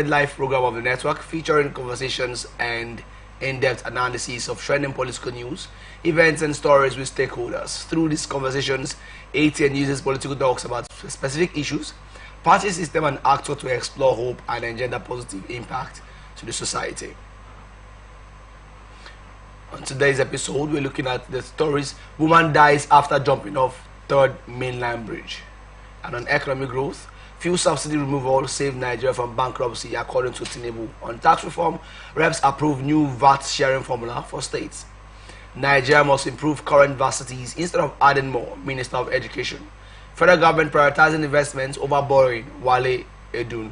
dedicated live program of the network featuring conversations and in-depth analysis of trending political news, events, and stories with stakeholders. Through these conversations, ATN uses political talks about specific issues, party system, and actor to explore hope and engender positive impact to the society. On today's episode, we're looking at the stories woman dies after jumping off third mainland bridge. And on economic growth, fuel subsidy removal saved Nigeria from bankruptcy according to Tinubu. On tax reform, reps approve new VAT sharing formula for states. Nigeria must improve current varsities instead of adding more, Minister of Education. Federal government prioritizing investments over borrowing, Wale Edun.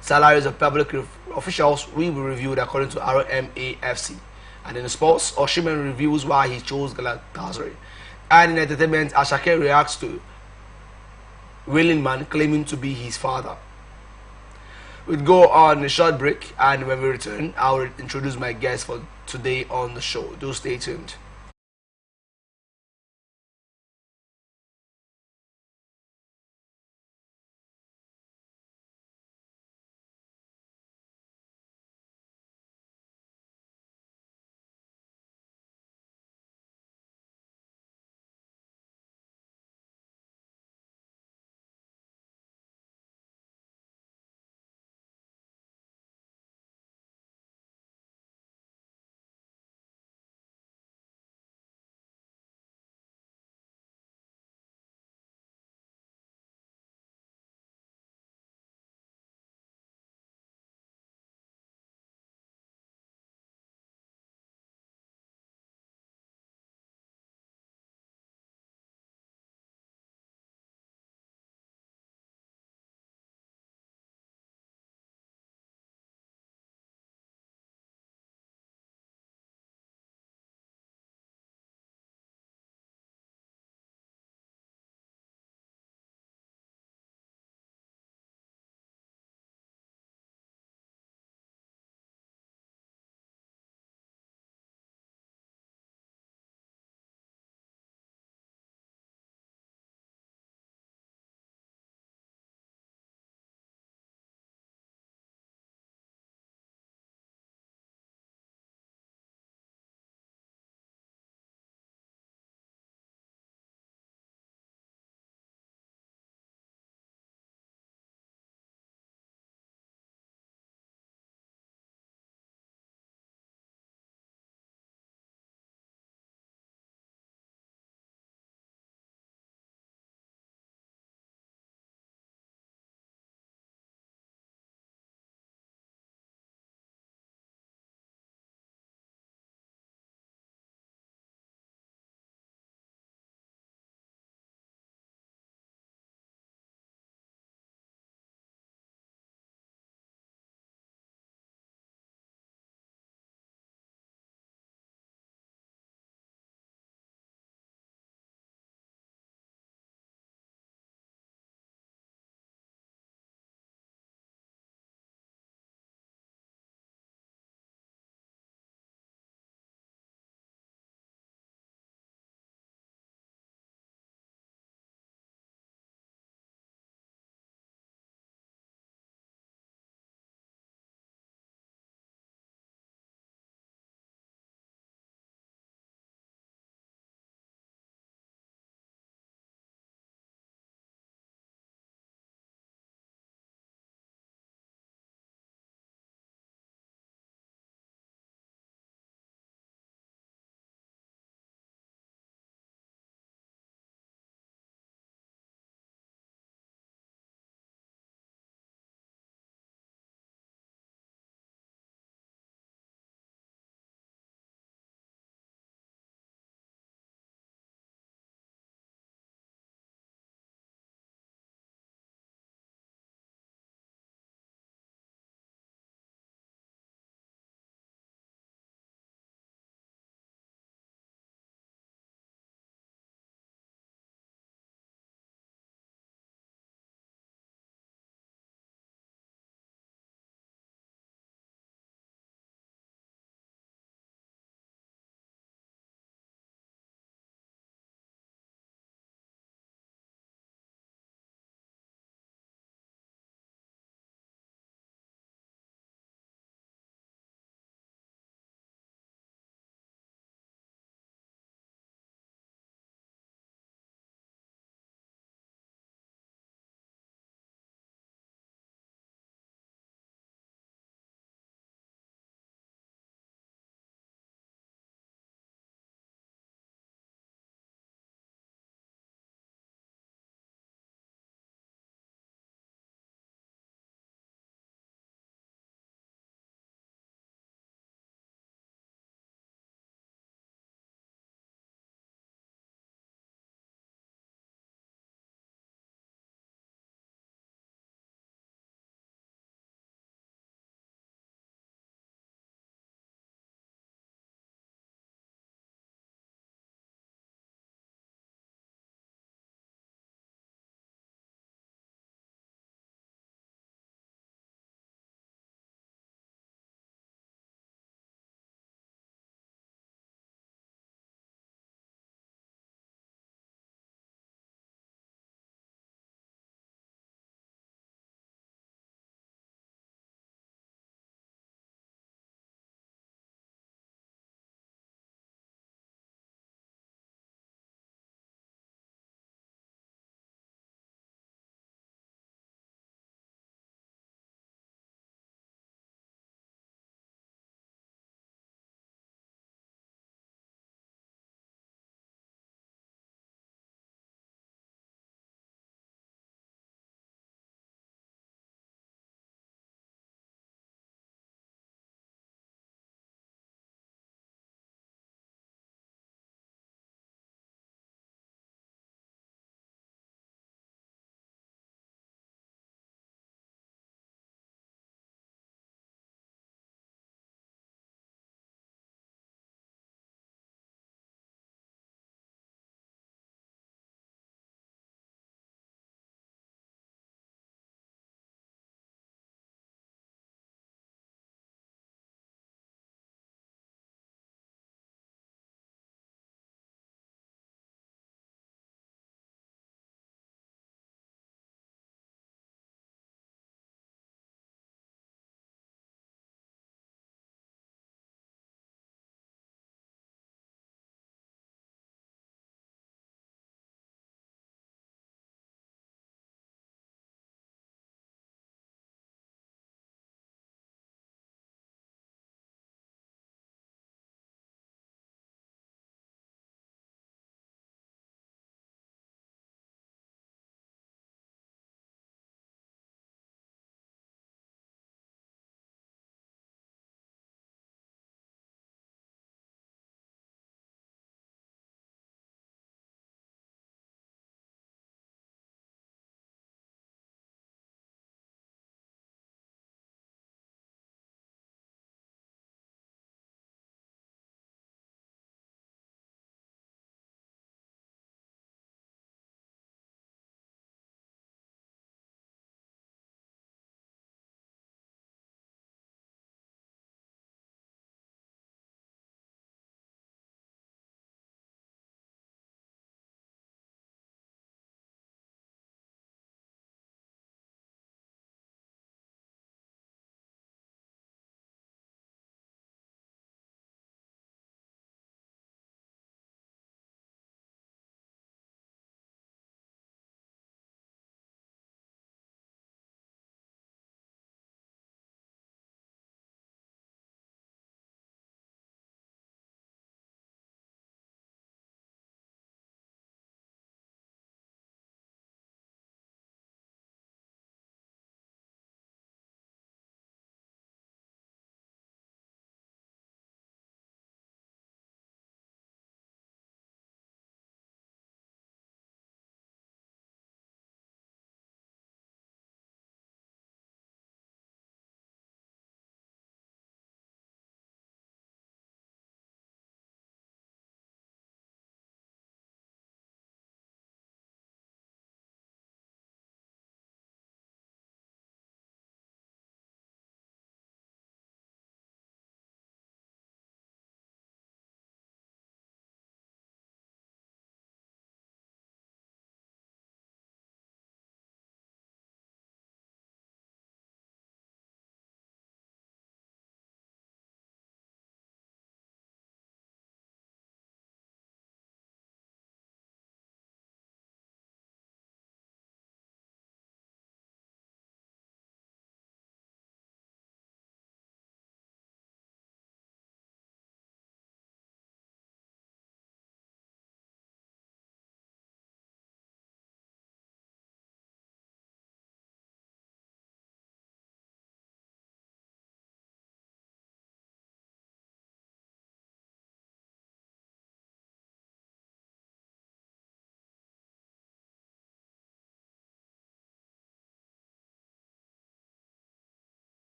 Salaries of public officials will be reviewed according to RMAFC. And in sports, Osimhen reveals why he chose Galatasaray. And in entertainment, Ashake reacts to Willing Man claiming to be his father. We'll go on a short break, and when we return, I'll introduce my guest for today on the show. Do stay tuned.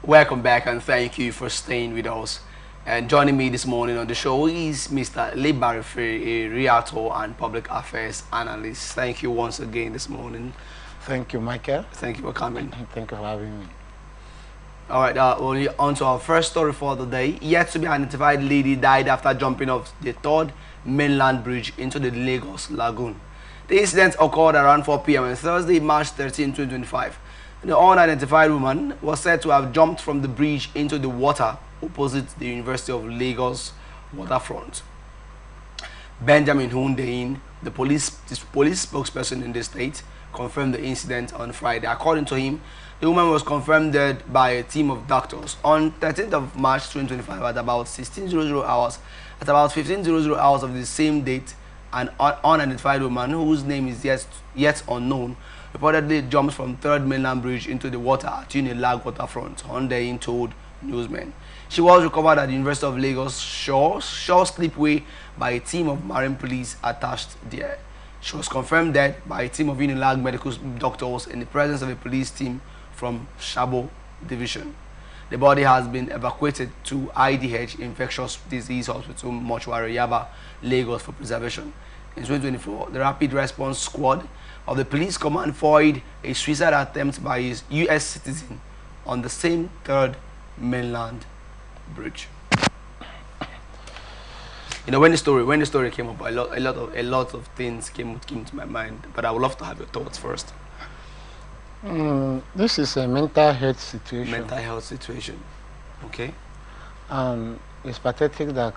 Welcome back and thank you for staying with us. And joining me this morning on the show is Mr. Libarife, a realtor and public affairs analyst. Thank you once again this morning. Thank you, Michael. Thank you for coming. Thank you for having me. All right, on to our first story for the day. Yet to be identified lady died after jumping off the third mainland bridge into the Lagos Lagoon. The incident occurred around 4 p.m. on Thursday, March 13, 2025. The unidentified woman was said to have jumped from the bridge into the water opposite the University of Lagos waterfront. Benjamin Hundein, the police spokesperson in the state, confirmed the incident on Friday. According to him, the woman was confirmed dead by a team of doctors on 13th of March 2025 at about 16:00 hours. At about 15:00 hours of the same date, an unidentified woman whose name is yet unknown reportedly jumped from Third Mainland Bridge into the water at Unilag waterfront, Hundein told newsmen. She was recovered at the University of Lagos Shore Slipway by a team of marine police attached there. She was confirmed dead by a team of Unilag medical doctors in the presence of a police team from Shabo Division. The body has been evacuated to IDH Infectious Disease Hospital, Mortuary, Yaba, Lagos for preservation. In 2024, the Rapid Response Squad of the police command foiled a suicide attempt by a U.S. citizen on the same Third Mainland Bridge. You know, when the story came up, a lot of things came to my mind. But I would love to have your thoughts first. This is a mental health situation. Mental health situation. Okay. It's pathetic that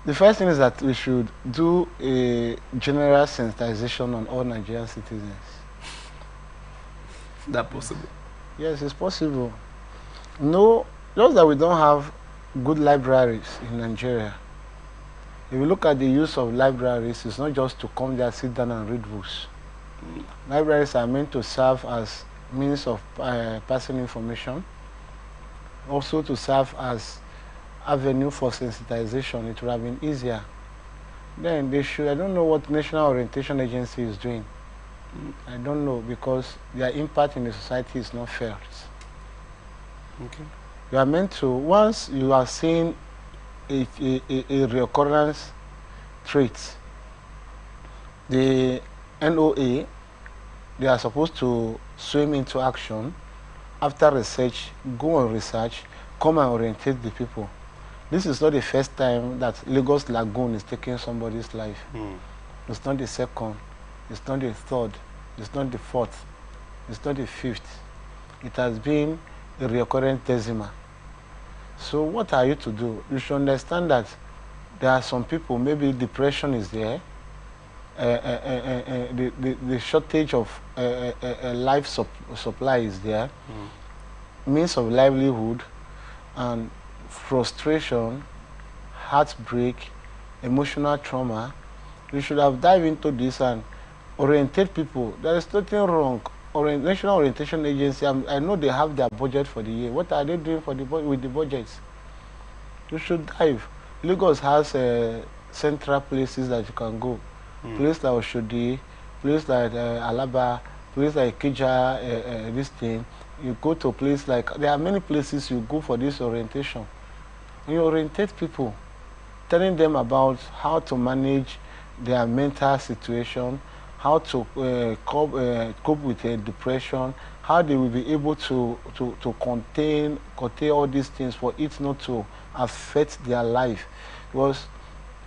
the first thing is that we should do a general sensitization on all Nigerian citizens. Is that possible? Yes, it's possible. No, just that we don't have good libraries in Nigeria. If you look at the use of libraries, it's not just to come there, sit down and read books. Libraries are meant to serve as means of passing information, also to serve as avenue for sensitization. It would have been easier. Then they should, I don't know what National Orientation Agency is doing. I don't know, because their impact in the society is not felt. Okay. You are meant to, once you are seeing a reoccurrence trait, the NOA, they are supposed to swim into action. After research, go on research, come and orientate the people. This is not the first time that Lagos Lagoon is taking somebody's life. It's not the second, it's not the third, it's not the fourth, it's not the fifth. It has been a recurrent decimal. So what are you to do? You should understand that there are some people, maybe depression is there, the shortage of life supply is there, means of livelihood, and frustration, heartbreak, emotional trauma. You should have dived into this and orientate people. There is nothing wrong. National Orientation Agency, I know they have their budget for the year. What are they doing for with the budgets? You should dive. Lagos has central places that you can go. Places like Oshodi, places like Alaba, places like Kija, this thing. You go to a place like, there are many places you go for this orientation. You orientate people, telling them about how to manage their mental situation, how to cope with depression, how they will be able to contain all these things for it not to affect their life. Because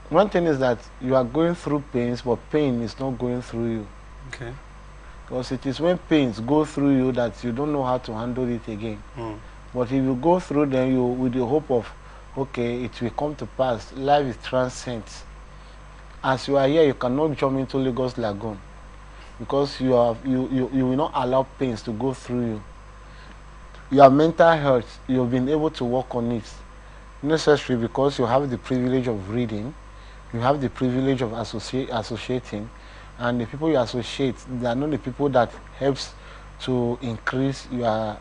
one thing is that you are going through pains, but pain is not going through you. Okay. Because it is when pains go through you that you don't know how to handle it again. But if you go through them, you with the hope of, okay, it will come to pass. Life is transient. As you are here, you cannot jump into Lagos Lagoon because you will not allow pains to go through you. Your mental health, you've been able to work on it. Necessary because you have the privilege of reading, you have the privilege of associating, and the people you associate, they are not the people that helps to increase your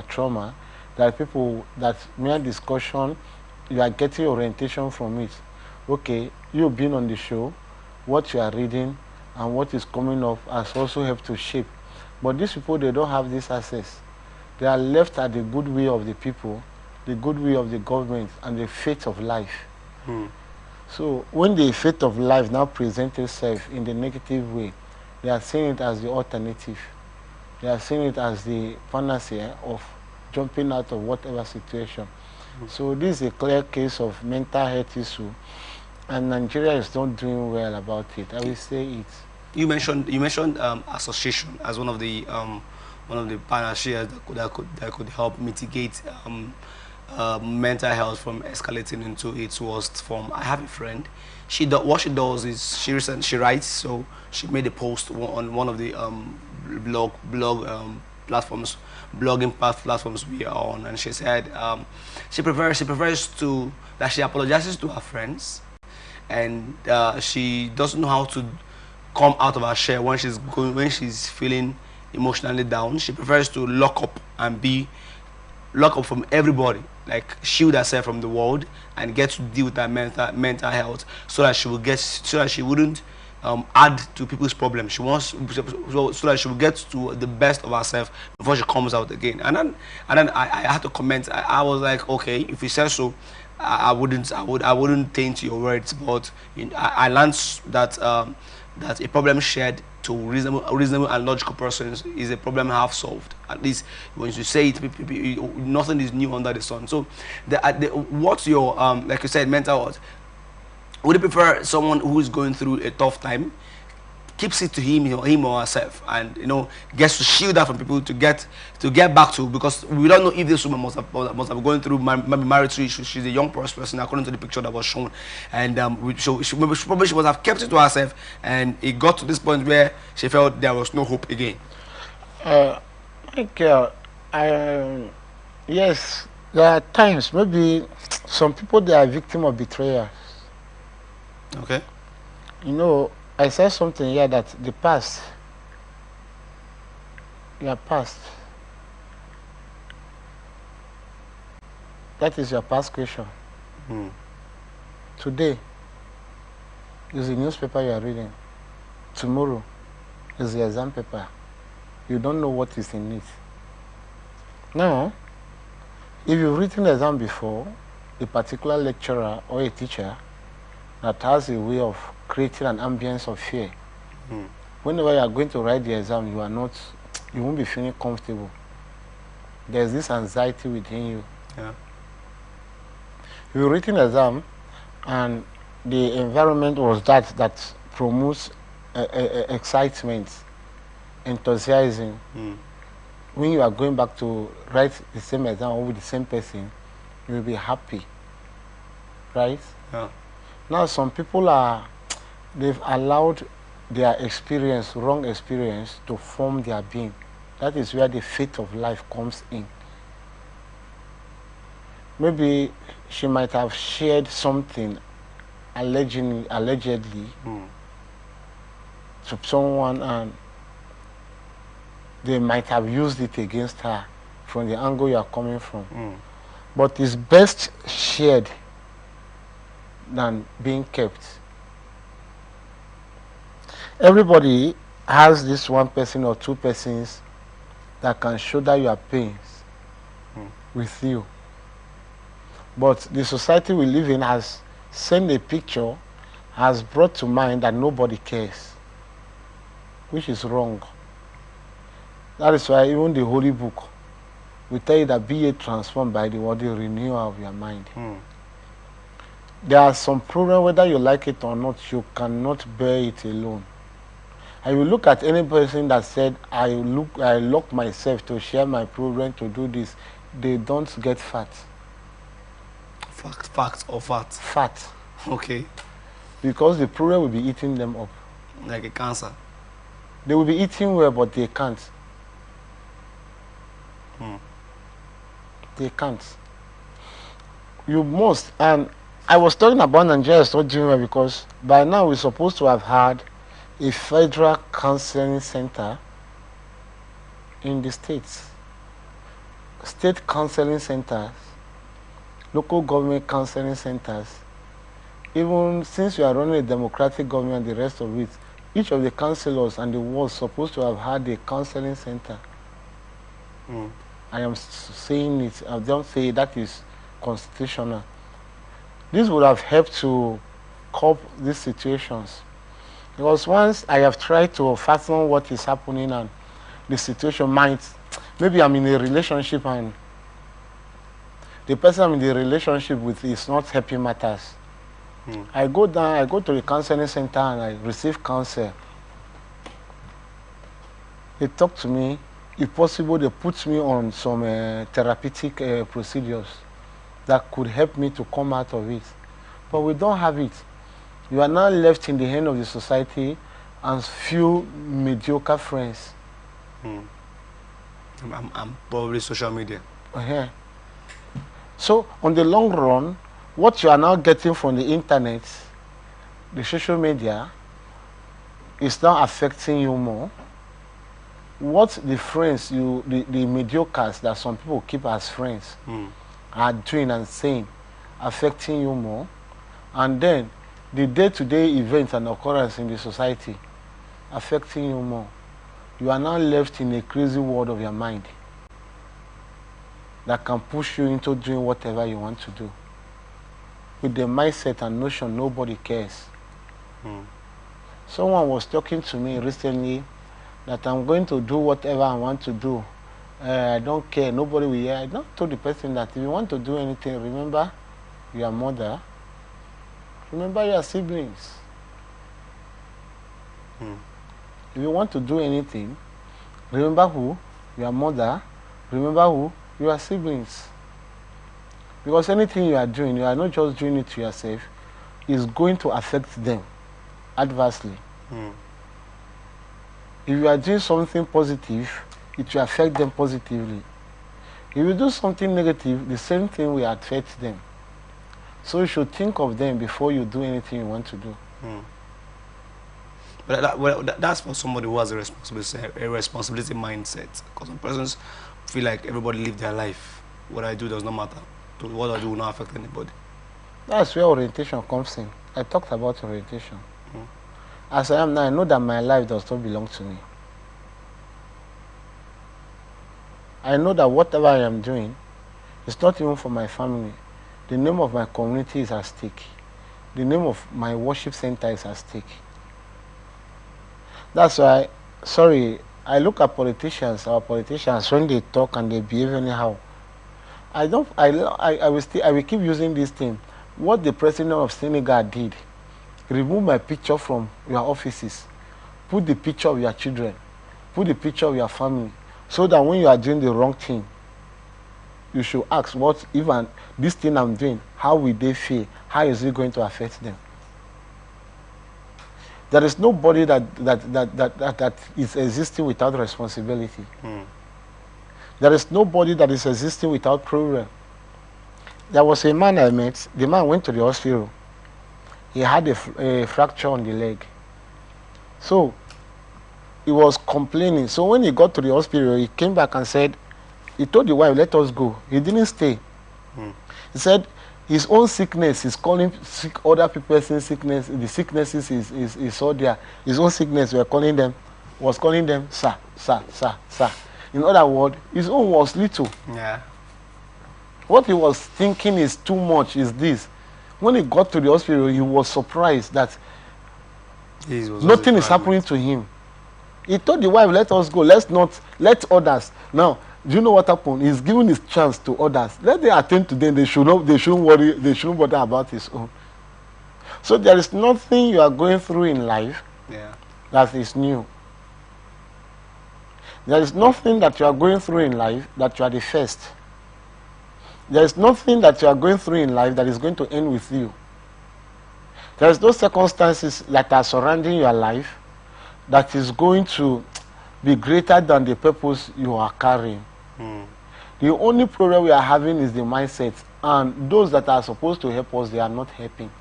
trauma. There are people that mere discussion, you are getting orientation from it. Okay, you've been on the show, what you are reading and what is coming up has also helped to shape. But these people, they don't have this access. They are left at the goodwill of the people, the goodwill of the government, and the fate of life. So when the fate of life now presents itself in the negative way, they are seeing it as the alternative. They are seeing it as the panacea of jumping out of whatever situation. So this is a clear case of mental health issue, and Nigeria is not doing well about it. I will say it. You mentioned association as one of the panaceas that could help mitigate mental health from escalating into its worst form. I have a friend. What she does is she writes. So she made a post on one of the blogging platforms we are on, and she said she prefers to that she apologizes to her friends, and she doesn't know how to come out of her shell when she's feeling emotionally down. She prefers to lock up from everybody, like shield herself from the world and get to deal with her mental health, so that she wouldn't add to people's problems. She wants so that she will get to the best of herself before she comes out again. And then I had to comment. I was like, okay, if you say so, I wouldn't taint your words, but I learned that that a problem shared to reasonable and logical persons is a problem half solved. At least when you say it, nothing is new under the sun. So, what's your like you said, mental health? Would you prefer someone who is going through a tough time, keeps it to him or herself, and gets to shield that from people to get back to, because we don't know if this woman must have gone through marital issues. She's a young person according to the picture that was shown, and she must have kept it to herself, and it got to this point where she felt there was no hope again. Yes, there are times maybe some people, they are victim of betrayal. Okay. I said something here that the past, your past, that is your past question. Today is the newspaper you are reading. Tomorrow is the exam paper. You don't know what is in it. Now, if you've written the exam before, a particular lecturer or a teacher that has a way of creating an ambience of fear. Whenever you are going to write the exam, you won't be feeling comfortable. There's this anxiety within you. Yeah. You've written the exam, and the environment was that promotes excitement, enthusiasm. When you are going back to write the same exam with the same person, you will be happy, right? Yeah. Now, some people they've allowed their wrong experience, to form their being. That is where the fate of life comes in. Maybe she might have shared something allegedly to someone, and they might have used it against her from the angle you are coming from. But it's best shared than being kept. Everybody has this one person or two persons that can shoulder your pains with you. But the society we live in has sent a picture, has brought to mind that nobody cares, which is wrong. That is why even the Holy Book will tell you that be ye transformed by the word, the renewal of your mind. There are some problems, whether you like it or not, you cannot bear it alone. And you look at any person that said, I lock myself to share my problem, to do this, they don't get fat. Fact or fat? Fat. Okay. Because the problem will be eating them up. Like a cancer. They will be eating well, but they can't. They can't. You must. And I was talking about Nigeria is not doing well because by now we're supposed to have had a federal counseling center in the states. State counseling centers, local government counseling centers. Even since we are running a democratic government and the rest of it, each of the councillors and the wards supposed to have had a counseling center. I am saying it, I don't say that is constitutional. This would have helped to cope these situations. Because once I have tried to fathom what is happening and the situation might, maybe I'm in a relationship and the person I'm in the relationship with is not helping matters. I go down, I go to the counseling center and I receive counsel. They talk to me. If possible, they put me on some therapeutic procedures that could help me to come out of it. But we don't have it. You are now left in the hand of the society and few mediocre friends. I'm probably social media. So on the long run, what you are now getting from the internet, the social media, is now affecting you more. What the friends, the mediocres that some people keep as friends are doing and saying, affecting you more. And then the day-to-day events and occurrence in the society affecting you more. You are now left in a crazy world of your mind that can push you into doing whatever you want to do. With the mindset and notion nobody cares. Someone was talking to me recently that I'm going to do whatever I want to do. I don't care, nobody will hear. I don't told the person that if you want to do anything, remember your mother, remember your siblings. If you want to do anything, remember who? Your mother, remember who? Your siblings. Because anything you are doing, you are not just doing it to yourself, it's going to affect them adversely. If you are doing something positive, it will affect them positively. If you do something negative, the same thing will affect them. So you should think of them before you do anything you want to do. But that's for somebody who has a responsibility mindset. Because some persons feel like everybody live their life. What I do does not matter. What I do will not affect anybody. That's where orientation comes in. I talked about orientation. As I am now, I know that my life does not belong to me. I know that whatever I am doing is not even for my family. The name of my community is at stake. The name of my worship center is at stake. That's why, I look at politicians, our politicians, when they talk and they behave anyhow. I will keep using this thing. What the president of Senegal did, remove my picture from your offices, put the picture of your children, put the picture of your family, so that when you are doing the wrong thing, you should ask, what even this thing I'm doing, how will they feel? How is it going to affect them? There is nobody that is existing without responsibility. There is nobody that is existing without problem. There was a man I met. The man went to the hospital. He had a fracture on the leg. So he was complaining. So when he got to the hospital, he came back and said, he told the wife, let us go. He didn't stay. He said his own sickness is calling other people's sickness. The sicknesses is all there. His own sickness was calling them sir, sir, sir, sir. In other words, his own was little. What he was thinking is too much is this. When he got to the hospital, he was surprised that nothing is happening to him. He told the wife, let us go. Let's not let others. Now, do you know what happened? He's giving his chance to others. Let them attend to them. They shouldn't worry. They shouldn't bother about his own. So there is nothing you are going through in life that is new. There is nothing that you are going through in life that you are the first. There is nothing that you are going through in life that is going to end with you. There is no circumstances that are surrounding your life that is going to be greater than the purpose you are carrying. The only problem we are having is the mindset, and those that are supposed to help us, they are not helping.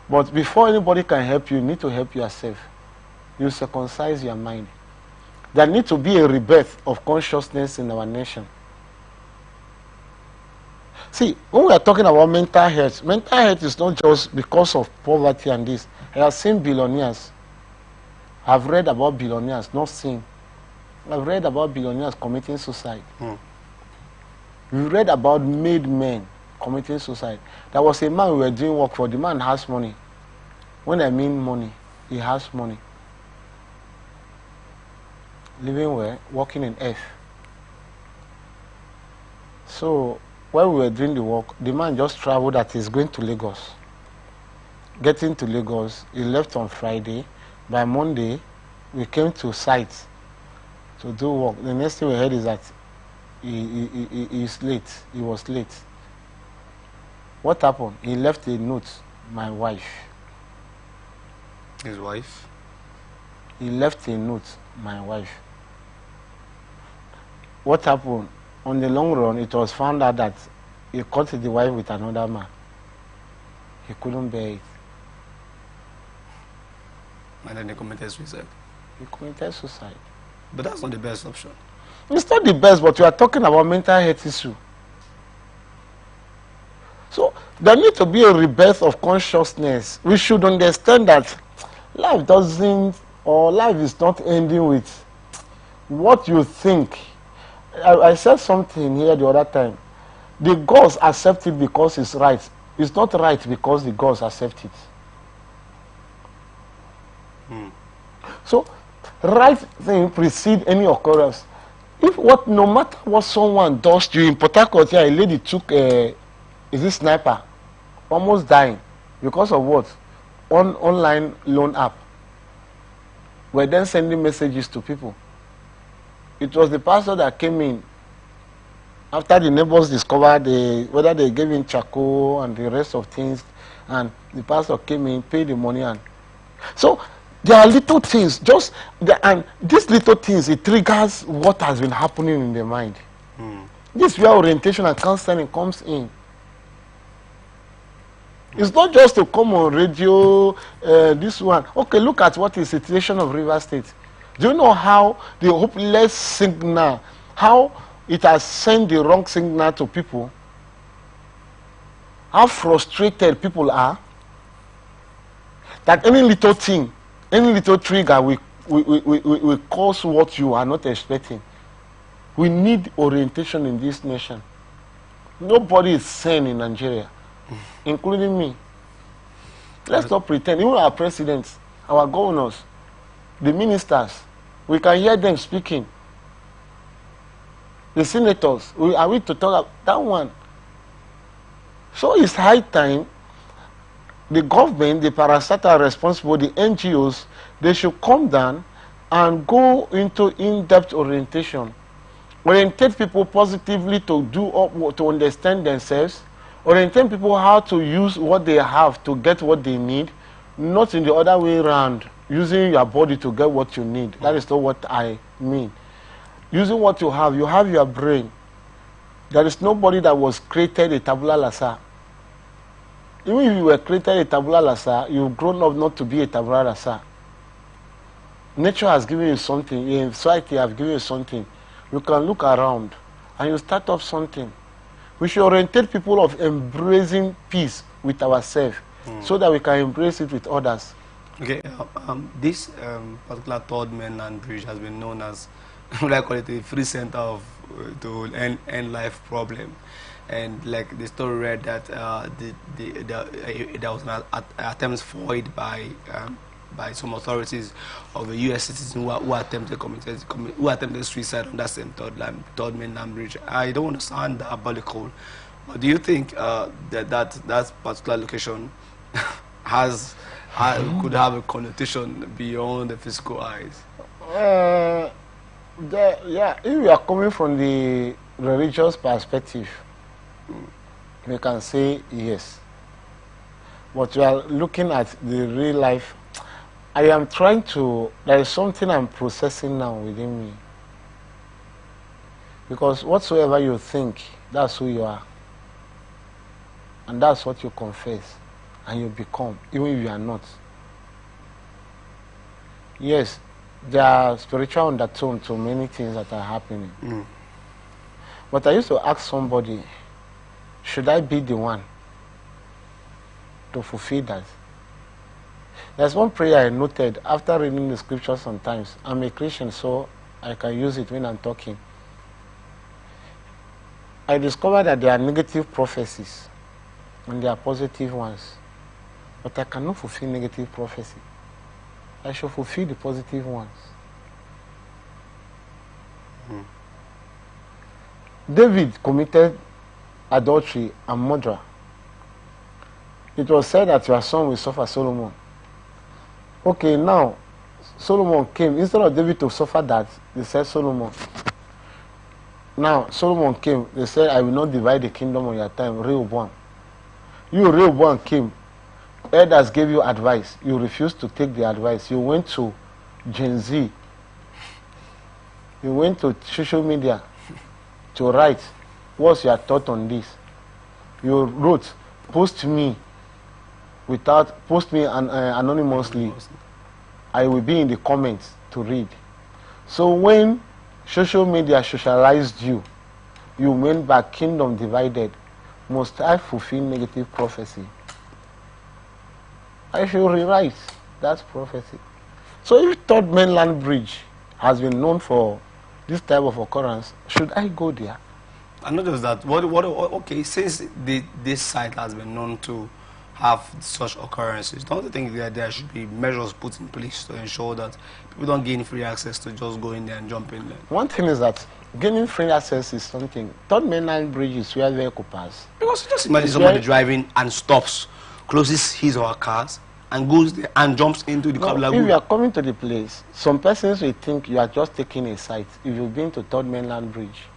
But before anybody can help you, you need to help yourself. You circumcise your mind. There needs to be a rebirth of consciousness in our nation. See, when we are talking about mental health is not just because of poverty and this. I have seen billionaires I've read about billionaires, not seen. I've read about billionaires committing suicide. We read about made men committing suicide. There was a man we were doing work for. The man has money. When I mean money, he has money. Living where? Working in earth. So while we were doing the work, the man just traveled that he's going to Lagos. Getting to Lagos, he left on Friday. By Monday, we came to site to do work. The next thing we heard is that he is late. He was late. What happened? He left a note, my wife. His wife? He left a note, my wife. What happened? On the long run, it was found out that he caught the wife with another man. He couldn't bear it. And then he committed suicide. He committed suicide. But that's not the best option. It's not the best, but we are talking about mental health issue. So there needs to be a rebirth of consciousness. We should understand that life doesn't, or life is not ending with what you think. I said something here the other time. The gods accept it because it's right. It's not right because the gods accept it. So, right thing precedes any occurrence. If what, no matter what someone does to you, in Port Harcourt, a lady took is this sniper, almost dying because of what? Online loan app. We're then sending messages to people. It was the pastor that came in after the neighbors discovered whether they gave him charcoal and the rest of things, and the pastor came in, paid the money, and so there are little things, and these little things, it triggers what has been happening in the mind. This is where orientation and counseling comes in. It's not just to come on radio, this one. Okay, look at what is the situation of River State. Do you know how the hopeless signal, how it has sent the wrong signal to people? How frustrated people are? That any little thing, any little trigger will cause what you are not expecting. We need orientation in this nation. Nobody is sane in Nigeria, including me. Let's not pretend. Even our presidents, our governors, the ministers, we can hear them speaking. The senators, are we to talk about that one? So it's high time the government, the parastatal responsible, the NGOs, they should come down and go into in-depth orientation. Orientate people positively to understand themselves. Orientate people how to use what they have to get what they need, not in the other way around, using your body to get what you need. That is not what I mean. Using what you have your brain. There is nobody that was created a tabula rasa. Even if you were created a tabula rasa, you've grown up not to be a tabula rasa. Nature has given you something, society has given you something. You can look around and you start off something. We should orientate people of embracing peace with ourselves so that we can embrace it with others. Okay, this particular third mainland bridge has been known as, what I call it, a free center of to end life problem. And like the story read that there was an attempt foiled by some authorities of a U.S. citizen who attempted suicide on that same third mainland bridge. I don't want to sound diabolical, but do you think that particular location could have a connotation beyond the physical eyes? Yeah, if we are coming from the religious perspective, we can say yes. But we are looking at the real life. I am trying to, there is something I'm processing now within me. Because whatsoever you think, that's who you are. And that's what you confess. And you become, even if you are not. Yes, there are spiritual undertone to many things that are happening. But I used to ask somebody, should I be the one to fulfill that? There's one prayer I noted after reading the scripture sometimes. I'm a Christian, so I can use it when I'm talking. I discovered that there are negative prophecies and there are positive ones. But I cannot fulfill negative prophecy. I should fulfill the positive ones. David committed adultery and murder. It was said that your son will suffer Solomon. Okay, now Solomon came. Instead of David to suffer that, they said Solomon. Now Solomon came. They said, I will not divide the kingdom on your time. Rehoboam. You, Rehoboam, came. Elders gave you advice. You refused to take the advice. You went to Gen Z. You went to social media to write. What's your thought on this? You wrote, post me anonymously. I will be in the comments to read. So when social media socialized you, you went back, kingdom divided. Must I fulfill negative prophecy? I should rewrite that prophecy. So if Third Mainland Bridge has been known for this type of occurrence, should I go there? And not just that, okay, since this site has been known to have such occurrences, don't you think that there should be measures put in place to ensure that people don't gain free access to just go in there and jump in there? One thing is that gaining free access is something. Third Mainland Bridge is where vehicle pass. Because just imagine somebody driving and stops, closes his or her cars, and goes there and jumps into the car. If you are coming to the place, some persons will think you are just taking a site. If you've been to Third Mainland Bridge,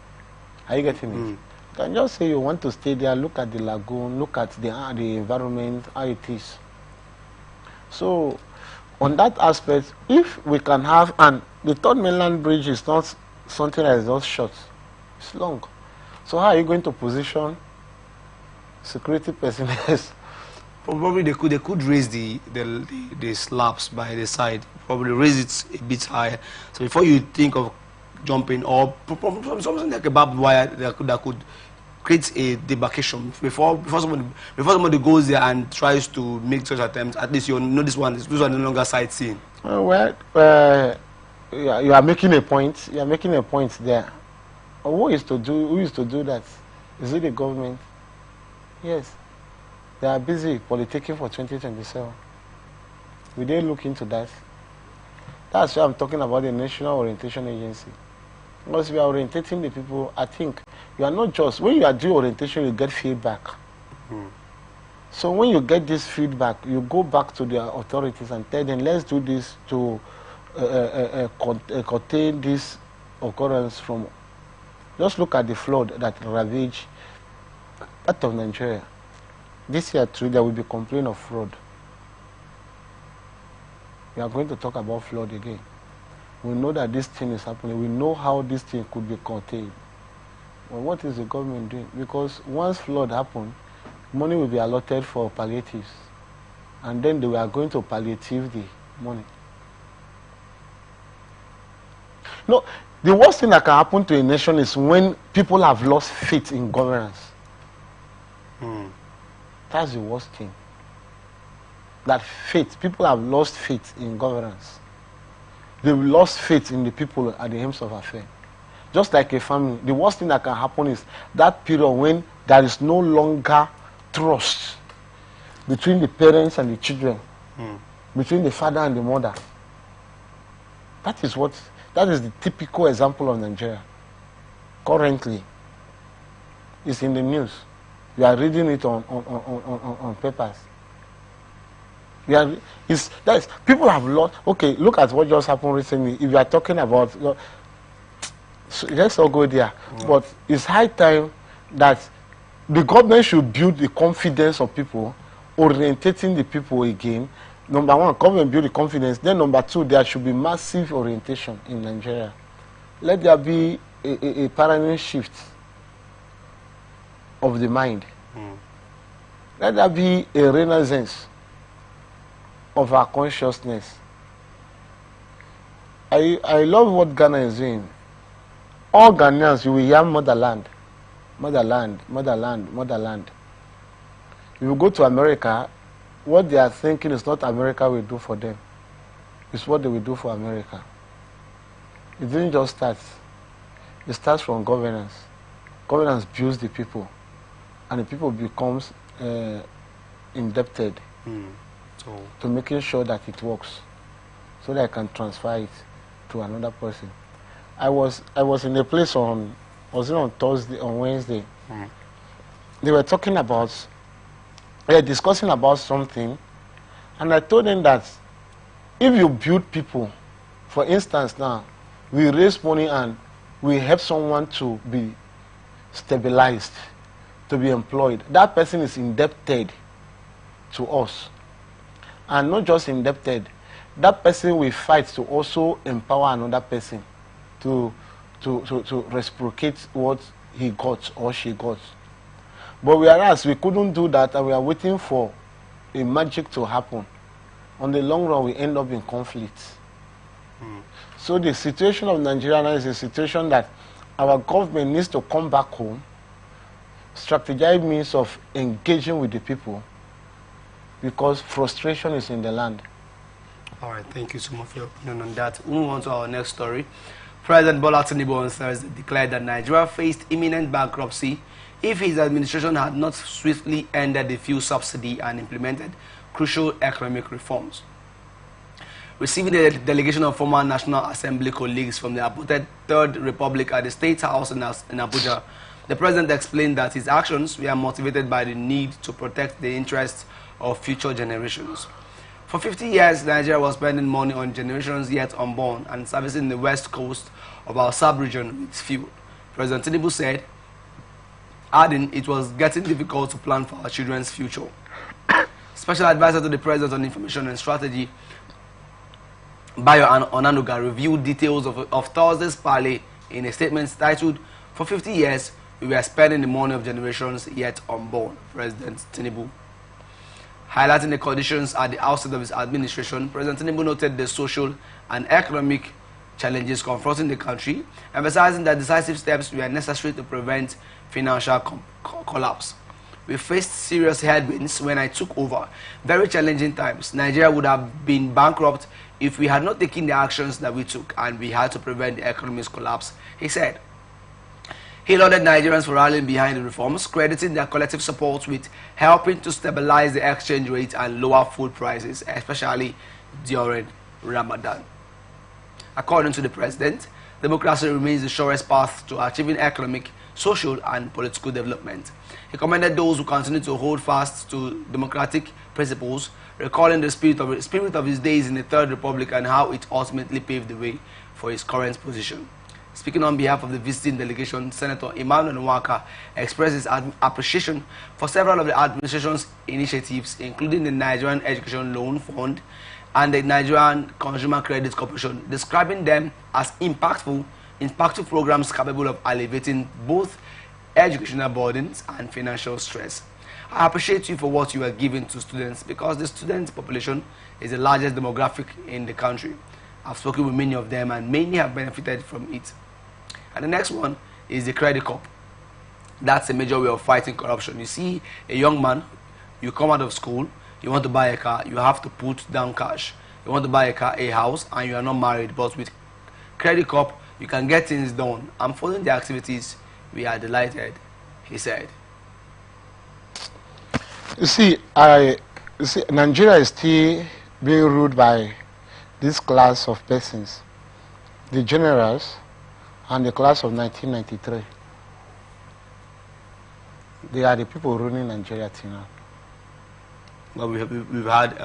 are you getting it? You can just say you want to stay there, look at the lagoon, look at the environment, how it is. So, on that aspect, if we can have, and the Third Mainland Bridge is not something that is just short, it's long. So how are you going to position security personnel? Probably they could raise the slabs by the side, probably raise it a bit higher. So before you think of jumping, or something like a barbed wire that could create a demarcation before somebody goes there and tries to make such attempts. At least you know this one is no longer sightseeing. You are making a point. You are making a point there. Who is to do that? Is it the government? Yes. They are busy politicking for 2027. Will they look into that? That's why I'm talking about the National Orientation Agency. Because we are orientating the people, I think you are not just, when you are doing orientation, you get feedback. So when you get this feedback, you go back to the authorities and tell them, let's do this to contain this occurrence from. Just look at the flood that ravaged part of Nigeria. This year too, there will be complaint of fraud. We are going to talk about flood again. We know that this thing is happening. We know how this thing could be contained. Well, what is the government doing? Because once flood happens, money will be allotted for palliatives. And then they are going to palliative the money. No, the worst thing that can happen to a nation is when people have lost faith in governance. That's the worst thing. That faith, people have lost faith in governance. They've lost faith in the people at the helms of affairs. Just like a family, the worst thing that can happen is that period when there is no longer trust between the parents and the children, between the father and the mother. That is the typical example of Nigeria. Currently, it's in the news. You are reading it on papers. People have lost. Okay, look at what just happened recently. If you are talking about, so let's all go there. But it's high time that the government should build the confidence of people, orientating the people again. Number one, government build the confidence. Then number two, there should be massive orientation in Nigeria. Let there be a paradigm shift of the mind. Let there be a renaissance of our consciousness. I love what Ghana is doing. All Ghanaians, you will hear motherland, motherland, motherland, motherland. If you go to America, what they are thinking is not America will do for them. It's what they will do for America. It didn't just start. It starts from governance. Governance builds the people, and the people becomes indebted to making sure that it works, so that I can transfer it to another person. I was in a place on Thursday, on Wednesday. They were talking about, they were discussing about something, and I told them that if you build people, for instance now, we raise money and we help someone to be stabilized, to be employed, that person is indebted to us. And not just indebted, that person will fight to also empower another person to reciprocate what he got or she got. But whereas we couldn't do that, and we are waiting for a magic to happen, on the long run we end up in conflict. So the situation of Nigeria now is a situation that our government needs to come back home, strategize means of engaging with the people, because frustration is in the land. All right, thank you so much for your opinion on that. We'll move on to our next story. President Bola Tinubu on Thursday declared that Nigeria faced imminent bankruptcy if his administration had not swiftly ended the fuel subsidy and implemented crucial economic reforms. Receiving a delegation of former National Assembly colleagues from the aborted Third Republic at the State House in Abuja, the president explained that his actions were motivated by the need to protect the interests of future generations. For 50 years, Nigeria was spending money on generations yet unborn and servicing the west coast of our sub-region with fuel. President Tinubu said, adding it was getting difficult to plan for our children's future. Special advisor to the president on information and strategy, Bayo Onanuga, reviewed details of Thursday's parley in a statement titled, "For 50 years, we were spending the money of generations yet unborn," President Tinubu. Highlighting the conditions at the outset of his administration, President Tinubu noted the social and economic challenges confronting the country, emphasizing that decisive steps were necessary to prevent financial collapse. We faced serious headwinds when I took over, very challenging times. Nigeria would have been bankrupt if we had not taken the actions that we took, and we had to prevent the economy's collapse, he said. He lauded Nigerians for rallying behind the reforms, crediting their collective support with helping to stabilize the exchange rate and lower food prices, especially during Ramadan. According to the president, democracy remains the surest path to achieving economic, social, and political development. He commended those who continue to hold fast to democratic principles, recalling the spirit of his days in the Third Republic and how it ultimately paved the way for his current position. Speaking on behalf of the visiting delegation, Senator Emmanuel Nwaka expressed his appreciation for several of the administration's initiatives, including the Nigerian Education Loan Fund and the Nigerian Consumer Credit Corporation, describing them as impactful programs capable of alleviating both educational burdens and financial stress. I appreciate you for what you are giving to students, because the student population is the largest demographic in the country. I've spoken with many of them and many have benefited from it. And the next one is the credit corp. That's a major way of fighting corruption. You see a young man, you come out of school, you want to buy a car, you have to put down cash. You want to buy a car, a house, and you are not married. But with credit corp, you can get things done. I'm following the activities. We are delighted, he said. You see, Nigeria is still being ruled by this class of persons, the generals and the class of 1993. They are the people ruling Nigeria till now. Well, we've had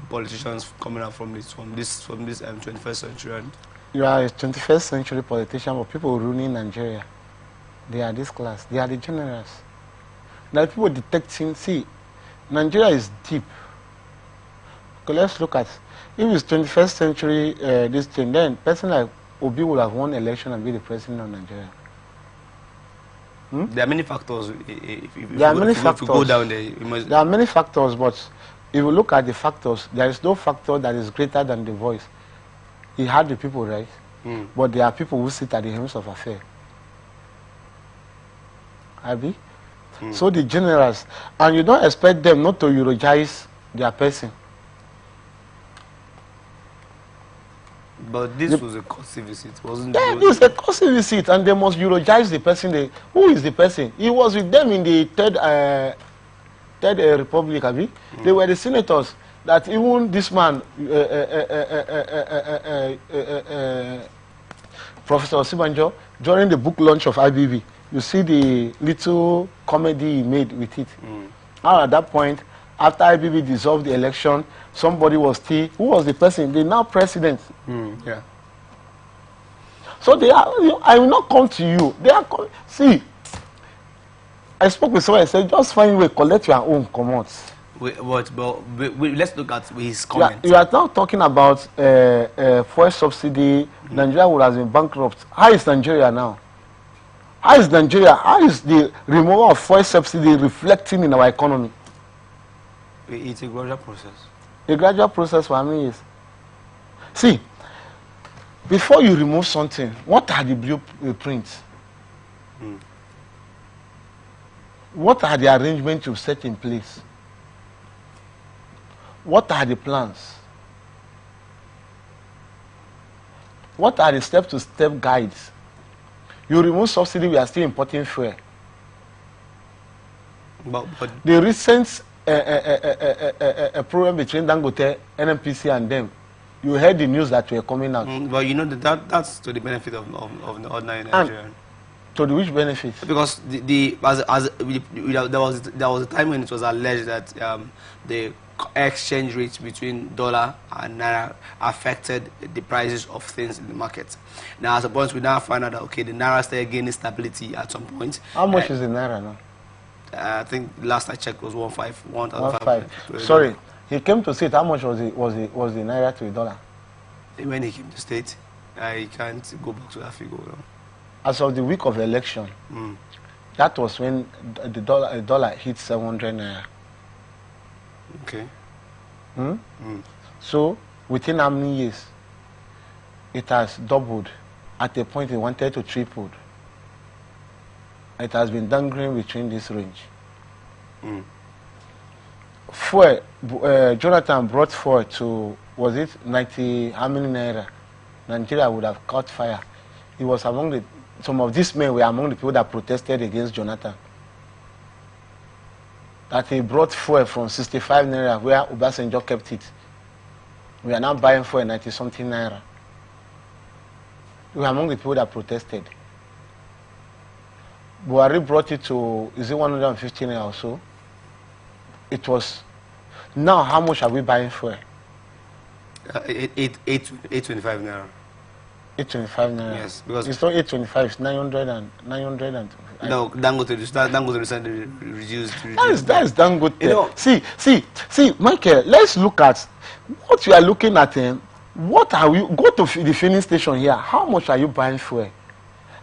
politicians coming out from this 21st century. And you are a 21st century politician, but people ruling Nigeria, they are this class. They are the generals. Now people detecting, see, Nigeria is deep. Okay, let's look at, if it's 21st century this thing, then person like Obi would have won election and be the president of Nigeria. There are many factors. If you go down there, there are many factors, but if you look at the factors, there is no factor that is greater than the voice. He had the people, right? But there are people who sit at the helms of affairs. Abi? So the generals, and you don't expect them not to eulogize their person. But this was a costly visit, wasn't Yeah, it? it's a costly visit, and they must eulogize the person. Who is the person? He was with them in the third republic, Abi. They were the senators. That even this man, Professor Osibanjo, during the book launch of IBB, you see the little comedy he made with it. Now at that point, after IBB dissolved the election, somebody was still, who was the person? The now president. Yeah. So they are, I will not come to you. They are, see, I spoke with someone and said, just find a way, collect your own comments. Let's look at his comment. You are now talking about fuel subsidy. Nigeria would have been bankrupt. How is Nigeria now? How is Nigeria? How is the removal of fuel subsidy reflecting in our economy? It's a gradual process. A gradual process for me is. See, before you remove something, what are the blueprints? What are the arrangements you set in place? What are the plans? What are the step-to-step guides? You remove subsidy, we are still importing fuel. But the recent problem between Dangote, NNPC, and them, you heard the news that were coming out. But you know that's to the benefit of the ordinary Nigerian. To the which benefit? Because there was a time when it was alleged that the exchange rate between dollar and naira affected the prices of things in the market. Now, at a point, we now find out that okay, the naira started gaining stability at some point. How much is the naira now? I think last I checked was 1.5. Sorry, he came to state. How much was the naira to the dollar? When he came to state, I can't go back to that figure. No. As of the week of election, that was when the dollar hit 700 naira. Okay. So within how many years? It has doubled. At a point, it wanted to triple. It has been dangling between this range. Fuel, Jonathan brought fuel to, was it 90, how many naira? Nigeria would have caught fire. He was among the, some of these men were among the people that protested against Jonathan. That he brought fuel from 65 naira where Obasanjo kept it. We are now buying fuel 90 something naira. We were among the people that protested. Buhari brought it to, is it 150 naira or so? It was, now how much are we buying fuel? 825 naira. 825 naira. Yes, because it's not 825, it's 900 and 900 and. No, Dangote recently reduced. That is Dangote. You know, see, Michael. Let's look at what you are looking at. What are we? Go to the filling station here. How much are you buying fuel?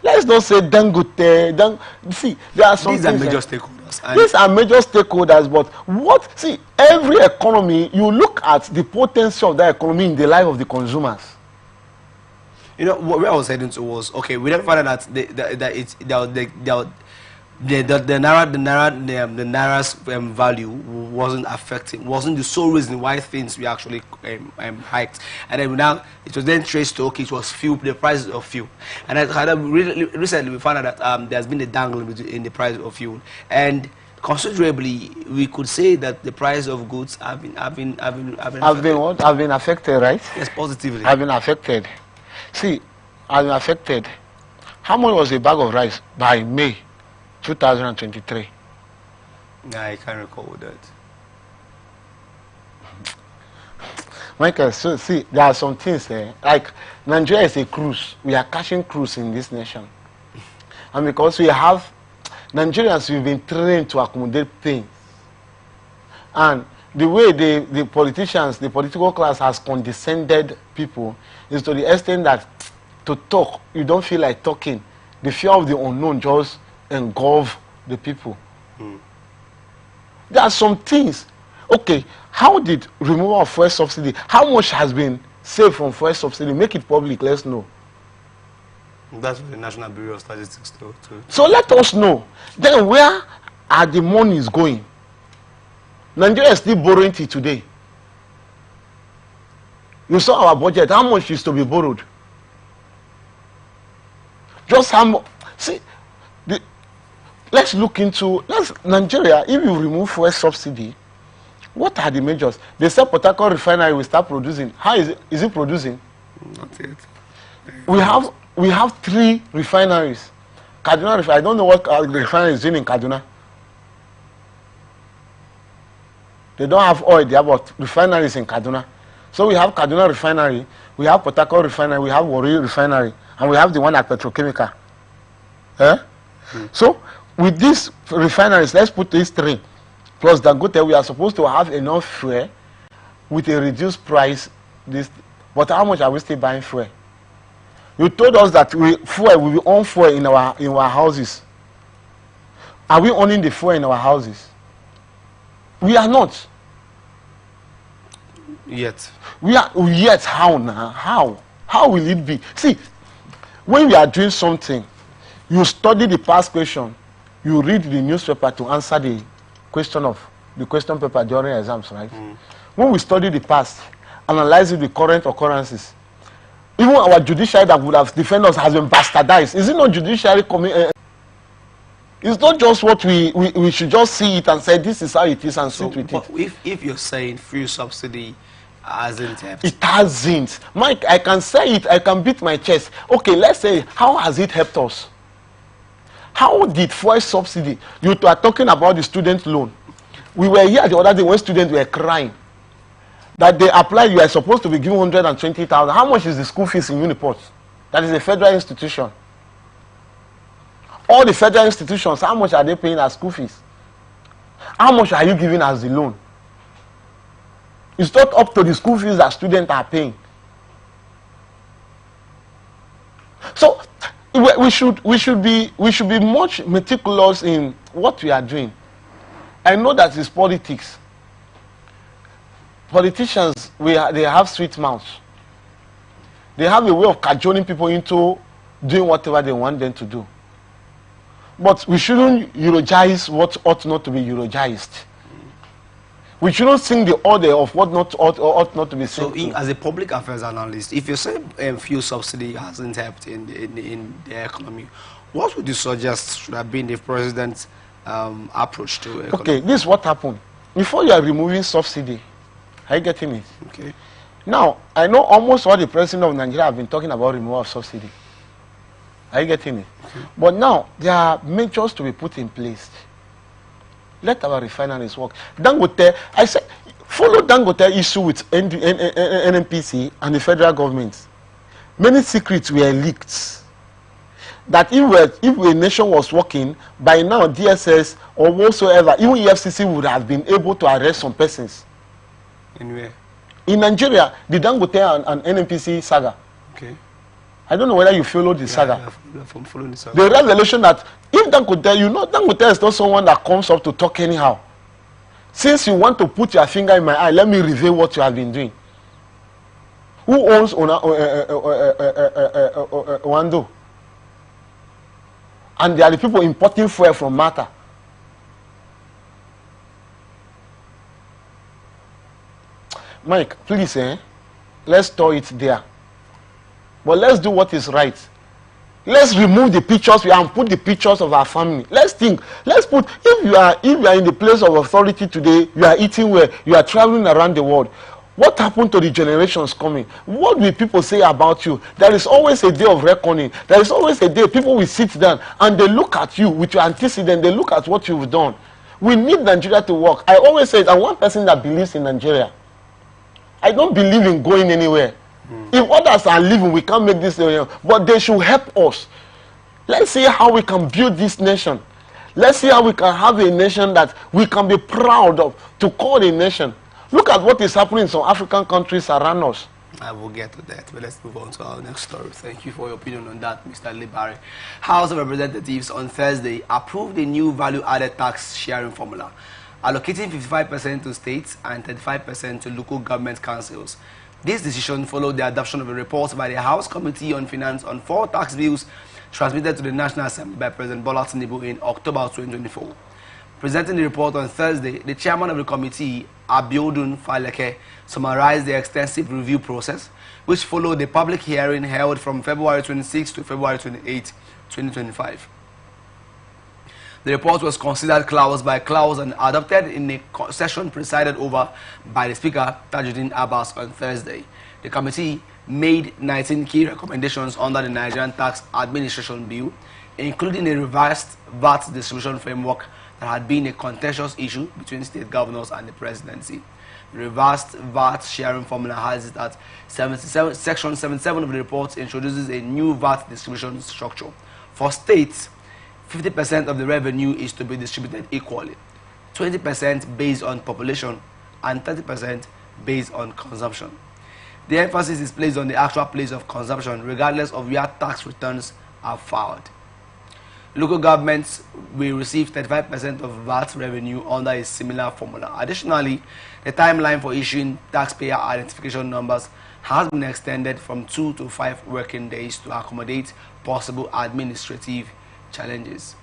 Let's not say Dangote. See, there are some. These are major stakeholders. These are major stakeholders, but what? See, every economy, you look at the potential of that economy in the life of the consumers. You know, where I was heading to was, okay, we never found out that the naira's value wasn't the sole reason why things were actually hiked. And then now it was then traced to, okay, it was fuel, the prices of fuel. And recently we found out that there's been a dangle in the price of fuel, and considerably we could say that the price of goods have been affected, right? Yes, positively. Have been affected. See, I've been affected. How much was a bag of rice by May 2023? I can't recall that. Michael, so see, there are some things there. Like, Nigeria is a cruise. We are catching cruise in this nation. And because we have, Nigerians, we've been trained to accommodate things. And the way the politicians, the political class has condescended people is to the extent that to talk, you don't feel like talking. The fear of the unknown just engulf the people. There are some things. Okay, how did removal of fuel subsidy, how much has been saved from fuel subsidy? Make it public, let's know. That's what the National Bureau of Statistics do too. So let us know. Then where are the monies going? Nigeria is still borrowing till today. You saw our budget, how much is to be borrowed? Just how much? See, let's look into Nigeria. If you remove fuel subsidy, what are the measures? They said Port Harcourt refinery will start producing. How is it? Is it producing? Not yet. We have 3 refineries. Kaduna refinery. I don't know what the refinery is doing in Kaduna. They don't have oil there, but refineries in Kaduna. So we have Kaduna refinery, we have Port Harcourt refinery, we have Warri refinery, and we have the one at Petrochemical. So with these refineries, let's put these 3 plus Dangote, we are supposed to have enough fuel with a reduced price. But how much are we still buying fuel? You told us that we will own fuel in our houses. Are we owning the fuel in our houses? We are not. Yet. We are yet. How now? How will it be? See, when we are doing something, you study the past question, you read the newspaper to answer the question paper during exams, right? When we study the past, analyzing the current occurrences, even our judiciary that would have defended us has been bastardized. Is it not judiciary it's not just what we should just see it and say this is how it is and sit with it. If you're saying fuel subsidy hasn't helped, it hasn't. Mike, I can say it, I can beat my chest. Okay, let's say, how has it helped us? How did fuel subsidy? You are talking about the student loan. We were here the other day when students were crying that they applied, you are supposed to be given 120,000. How much is the school fees in Uniport? That is a federal institution. All the federal institutions, how much are they paying as school fees? How much are you giving as the loan? It's not up to the school fees that students are paying. So we should be much meticulous in what we are doing. I know that it's politics. Politicians, they have sweet mouths. They have a way of cajoling people into doing whatever they want them to do. But we shouldn't eulogize what ought not to be eulogized. We shouldn't sing the order of what ought not to be sung. So, as a public affairs analyst, if you're saying fuel subsidy hasn't helped in the economy, what would you suggest should have been the president's approach to economy? Okay, this is what happened. Before you are removing subsidy, are you getting it? Okay. Now, I know almost all the president of Nigeria have been talking about removal of subsidy. Are you getting it? Okay. But now, there are measures to be put in place. Let our refineries work. Dangote, I said, follow Dangote issue with NNPC and the federal government. Many secrets were leaked. That if a nation was working, by now DSS or whatsoever, even EFCC would have been able to arrest some persons. Anywhere? In Nigeria, the Dangote and NNPC saga. Okay. I don't know whether you follow the saga. I'm following the saga. The revelation that if Dangote, you know, Dangote is not someone that comes up to talk anyhow. Since you want to put your finger in my eye, let me reveal what you have been doing. Who owns Wando? And they are the people importing fuel from Malta. Mike, please, let's store it there. But let's do what is right. Let's remove the pictures and put the pictures of our family. Let's think. Let's put, if you are in the place of authority today, you are eating well, you are traveling around the world. What happened to the generations coming? What will people say about you? There is always a day of reckoning. There is always a day people will sit down and they look at you with your antecedent. They look at what you've done. We need Nigeria to work. I always say, I'm one person that believes in Nigeria. I don't believe in going anywhere. If others are leaving, we can't make this area, but they should help us. Let's see how we can build this nation. Let's see how we can have a nation that we can be proud of, to call a nation. Look at what is happening in some African countries around us. I will get to that, but let's move on to our next story. Thank you for your opinion on that, Mr. Libari. House of Representatives on Thursday approved a new value-added tax sharing formula, allocating 55% to states and 35% to local government councils. This decision followed the adoption of a report by the House Committee on Finance on 4 tax bills transmitted to the National Assembly by President Bola Tinubu in October 2024. Presenting the report on Thursday, the chairman of the committee, Abiodun Faleke, summarized the extensive review process, which followed the public hearing held from February 26 to February 28, 2025. The report was considered clause by clause and adopted in a session presided over by the Speaker, Tajuddin Abbas, on Thursday. The committee made 19 key recommendations under the Nigerian Tax Administration Bill, including a revised VAT distribution framework that had been a contentious issue between state governors and the presidency. The revised VAT sharing formula has it that Section 77 of the report introduces a new VAT distribution structure. For states, 50% of the revenue is to be distributed equally, 20% based on population and 30% based on consumption. The emphasis is placed on the actual place of consumption regardless of where tax returns are filed. Local governments will receive 35% of VAT revenue under a similar formula. Additionally, the timeline for issuing taxpayer identification numbers has been extended from 2 to 5 working days to accommodate possible administrative challenges.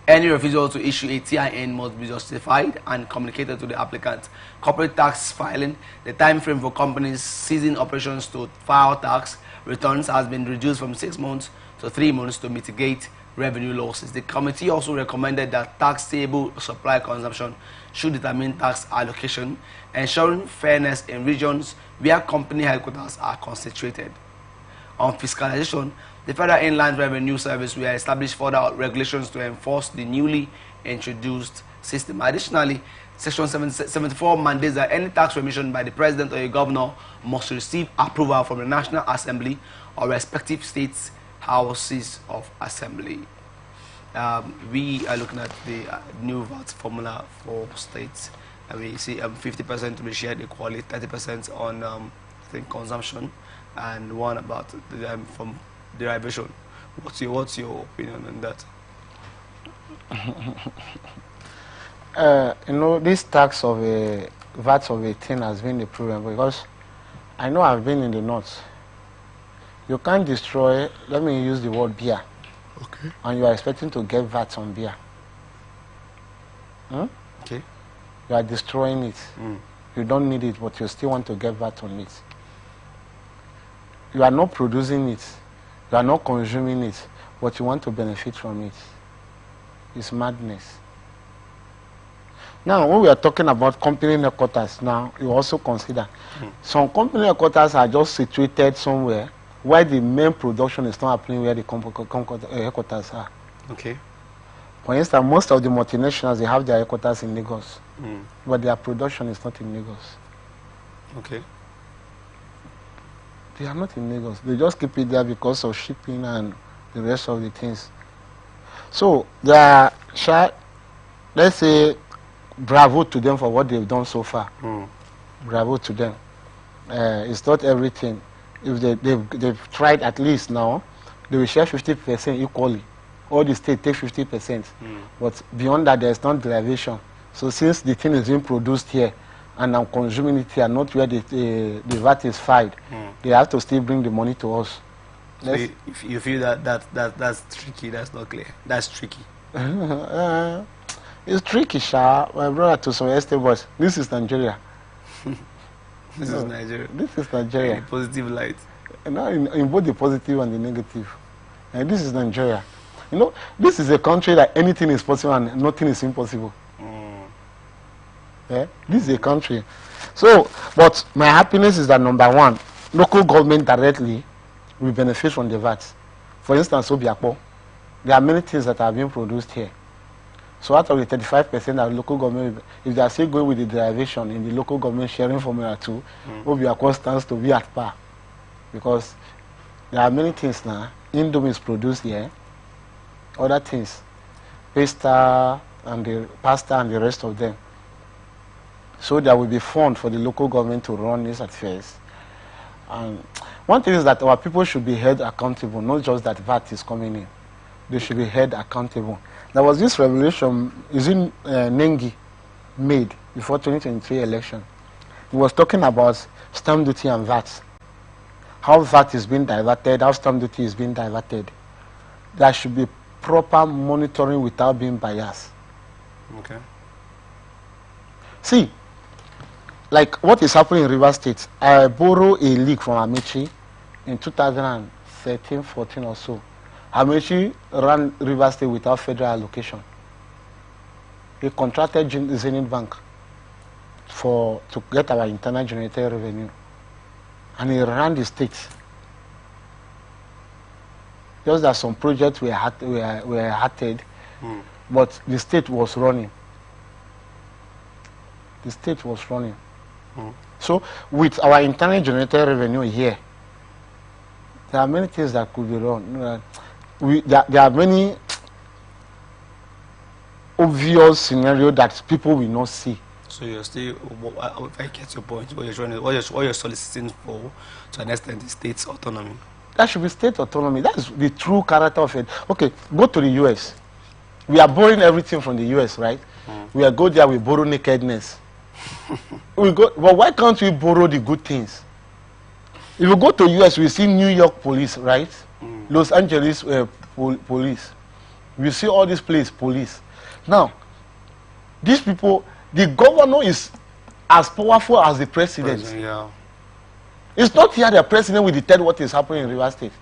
Any refusal to issue a TIN must be justified and communicated to the applicant. Corporate tax filing, the time frame for companies ceasing operations to file tax returns has been reduced from 6 months to 3 months to mitigate revenue losses. The committee also recommended that taxable supply consumption should determine tax allocation, ensuring fairness in regions where company headquarters are concentrated. On fiscalization, the Federal Inland Revenue Service will establish further regulations to enforce the newly introduced system. Additionally, Section 74 mandates that any tax remission by the President or a governor must receive approval from the National Assembly or respective states' houses of assembly. We are looking at the new VAT formula for states. We see 50% to be shared equally, 30% on I think consumption, and one about from derivation. What's your opinion on that? This tax of a VAT of a thing has been the problem, because I know I've been in the north. You can't destroy, let me use the word beer, okay, and you are expecting to get VAT on beer. Okay. You are destroying it. You don't need it, but you still want to get VAT on it. You are not producing it. You are not consuming it, but you want to benefit from it. It's madness. Now, when we are talking about company headquarters, now you also consider some company headquarters are just situated somewhere where the main production is not happening where the headquarters are. Okay. For instance, most of the multinationals, they have their headquarters in Lagos, but their production is not in Lagos. Okay. They are not in Lagos. They just keep it there because of shipping and the rest of the things. So, they are, let's say, bravo to them for what they've done so far. Bravo to them. It's not everything. If they've tried at least now, they will share 50% equally. All the states take 50%. But beyond that, there's no derivation. So since the thing is being produced here, and I'm consuming it here, not where the VAT is filed, they have to still bring the money to us. So if you feel that's tricky, that's not clear. That's tricky. It's tricky, Sha. My brother, to some extent, but this is Nigeria. This is Nigeria. This is Nigeria. In positive light. In both the positive and the negative. And this is Nigeria. This is a country that anything is possible and nothing is impossible. Yeah? This is a country. So, but my happiness is that number one, local government directly will benefit from the VAT. For instance, Obiakpo, there are many things that are being produced here. So out of the 35% of local government, if they are still going with the derivation in the local government sharing formula 2, Obiakpo stands to be at par. Because there are many things now. Indomie is produced here. Other things, pasta and the rest of them. So there will be fund for the local government to run this at first. And one thing is that our people should be held accountable, not just that VAT is coming in. They should be held accountable. There was this revelation, Nengi made before 2023 election. He was talking about stamp duty and VAT. How VAT is being diverted, how stamp duty is being diverted. There should be proper monitoring without being biased. Okay. See, like what is happening in River State, I borrow a leak from Amici in 2013, 14 or so. Amici ran River State without federal allocation. He contracted Zenith Bank to get our internal generated revenue, and he ran the state. Just that some projects were halted, but the state was running. The state was running. So with our internal generated revenue here, there are many things that could be wrong. There are many obvious scenarios that people will not see. So you're still, if I get your point, what you're soliciting for, to an extent, is state's autonomy. That should be state autonomy. That is the true character of it. Okay, go to the US. We are borrowing everything from the US, right? We go there, we borrow nakedness. But why can't we borrow the good things? If you go to US, we see New York police, right? Los Angeles police. We see all these places, police. Now, these people, the governor is as powerful as the president. Yeah. It's not here the president will detect what is happening in River State.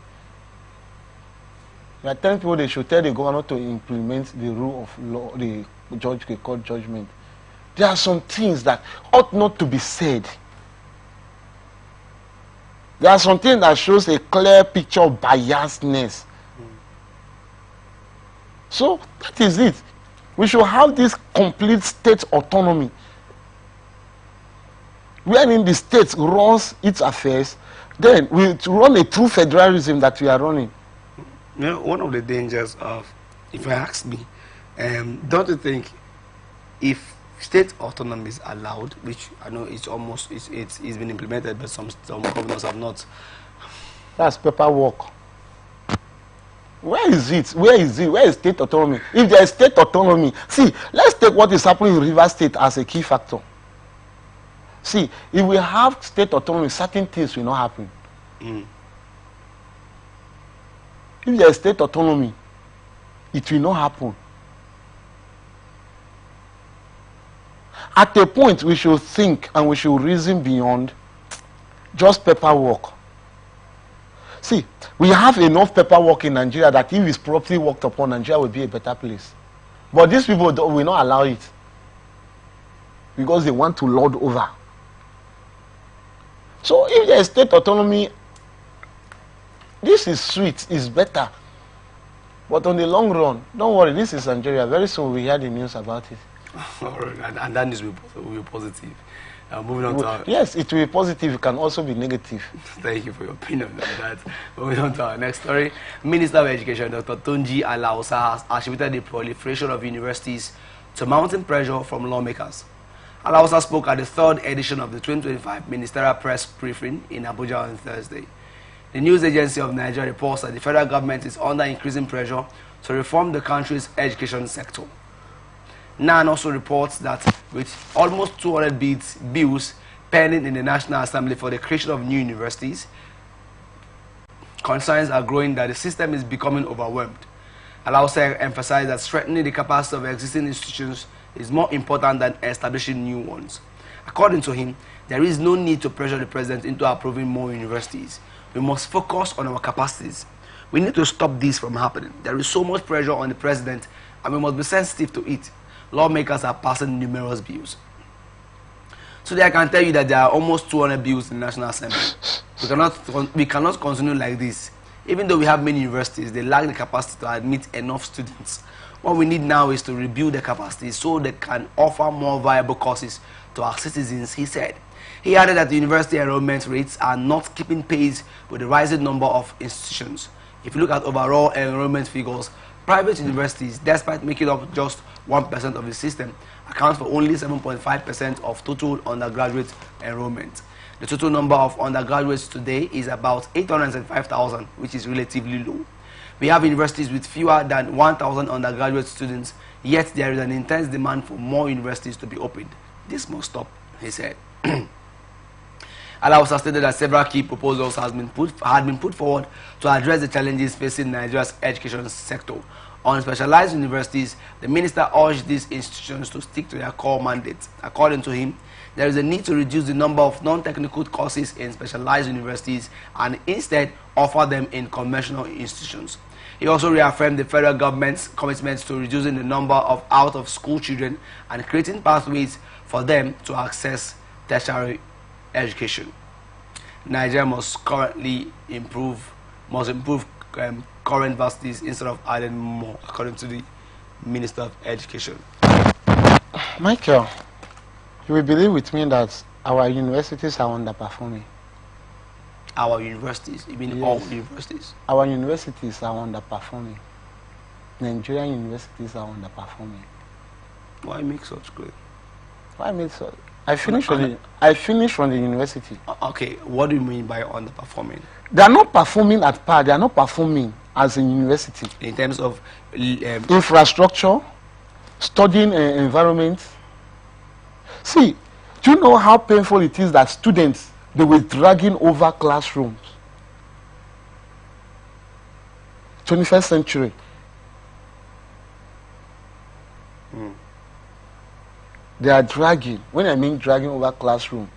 We are telling people they should tell the governor to implement the rule of law, the court judgment. There are some things that ought not to be said. There are some things that shows a clear picture of biasness. So that is it. We should have this complete state autonomy, wherein the state runs its affairs. Then we run a true federalism that we are running. You know, one of the dangers of, if you ask me, don't you think if state autonomy is allowed, which I know it's been implemented, but some governors have not. That's paperwork. Where is it? Where is it? Where is state autonomy? If there is state autonomy, see, let's take what is happening in River State as a key factor. See, if we have state autonomy, certain things will not happen. If there is state autonomy, it will not happen. At a point, we should think and we should reason beyond just paperwork. See, we have enough paperwork in Nigeria that if it's properly worked upon, Nigeria will be a better place. But these people will not allow it because they want to lord over. So if there is state autonomy, this is sweet, it's better. But on the long run, don't worry, this is Nigeria. Very soon we hear the news about it. All right, and that news will be positive. Moving on to yes, it will be positive. It can also be negative. Thank you for your opinion on that. Moving on to our next story. Minister of Education, Dr. Tunji Alausa, has attributed the proliferation of universities to mounting pressure from lawmakers. Alausa spoke at the third edition of the 2025 Ministerial Press Briefing in Abuja on Thursday. The news agency of Nigeria reports that the federal government is under increasing pressure to reform the country's education sector. NAN also reports that with almost 200 bills pending in the National Assembly for the creation of new universities, concerns are growing that the system is becoming overwhelmed. Alausa emphasized that strengthening the capacity of existing institutions is more important than establishing new ones. According to him, there is no need to pressure the president into approving more universities. We must focus on our capacities. We need to stop this from happening. There is so much pressure on the president, and we must be sensitive to it. Lawmakers are passing numerous bills. Today I can tell you that there are almost 200 bills in the National Assembly. We cannot continue like this. Even though we have many universities, they lack the capacity to admit enough students. What we need now is to rebuild the capacity so they can offer more viable courses to our citizens, he said. He added that the university enrollment rates are not keeping pace with the rising number of institutions. If you look at overall enrollment figures, private universities, despite making up just 1% of the system, account for only 7.5% of total undergraduate enrollment. The total number of undergraduates today is about 805,000, which is relatively low. We have universities with fewer than 1,000 undergraduate students, yet there is an intense demand for more universities to be opened. This must stop, he said. Alausa stated that several key proposals had been put forward to address the challenges facing Nigeria's education sector. On specialized universities, the minister urged these institutions to stick to their core mandate. According to him, there is a need to reduce the number of non-technical courses in specialized universities and instead offer them in conventional institutions. He also reaffirmed the federal government's commitment to reducing the number of out-of-school children and creating pathways for them to access tertiary education. Nigeria must improve current varsities instead of adding more, according to the Minister of Education. Michael, you will believe with me that our universities are underperforming. Our universities? You mean yes. All universities? Our universities are underperforming. Nigerian universities are underperforming. Why make such claim? Why make such? I finished from the university. Okay, what do you mean by underperforming? They are not performing at par. They are not performing as a university. In terms of infrastructure, studying environment. See, do you know how painful it is that students, they were dragging over classrooms? 21st century. They are dragging. When I mean dragging over classrooms,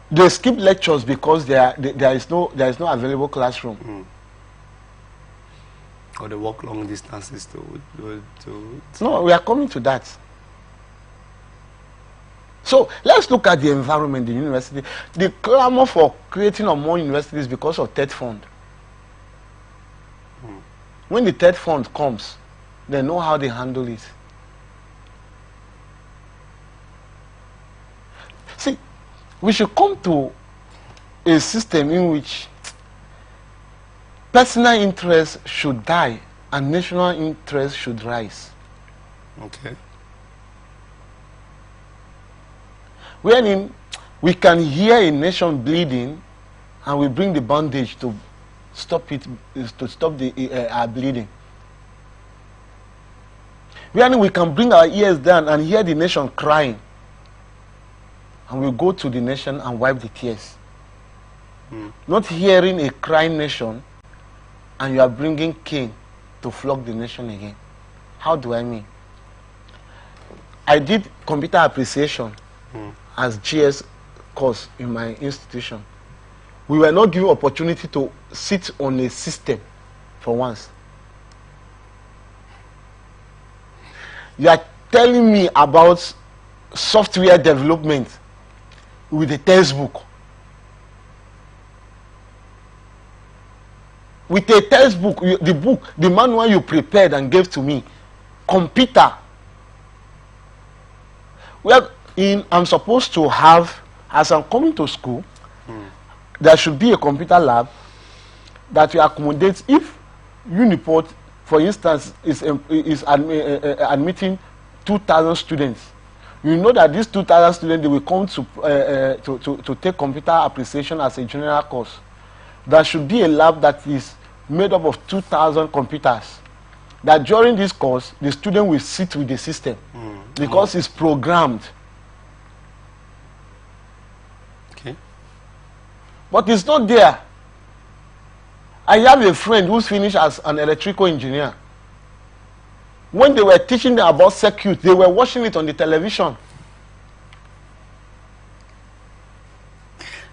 they skip lectures because there is no available classroom. Or they walk long distances to No, we are coming to that. So let's look at the environment, the university. The clamor for creating of more universities because of TED fund. When the TED fund comes, they know how they handle it. See, we should come to a system in which personal interest should die and national interest should rise. Okay. Wherein we can hear a nation bleeding and we bring the bandage to stop it, to stop the bleeding. Wherein we can bring our ears down and hear the nation crying and we go to the nation and wipe the tears. Not hearing a crying nation and you are bringing Cain to flog the nation again. How do I mean? I did computer appreciation as GS course in my institution. We were not given opportunity to sit on a system for once. You are telling me about software development with a textbook. With a textbook, the manual you prepared and gave to me, computer. I'm supposed to have, as I'm coming to school, there should be a computer lab that will accommodate if Uniport, for instance, is admitting 2,000 students. You know that these 2,000 students, they will come to take computer appreciation as a general course. There should be a lab that is made up of 2,000 computers. That during this course, the student will sit with the system because it's programmed. Okay. But it's not there. I have a friend who's finished as an electrical engineer. When they were teaching them about circuit, they were watching it on the television.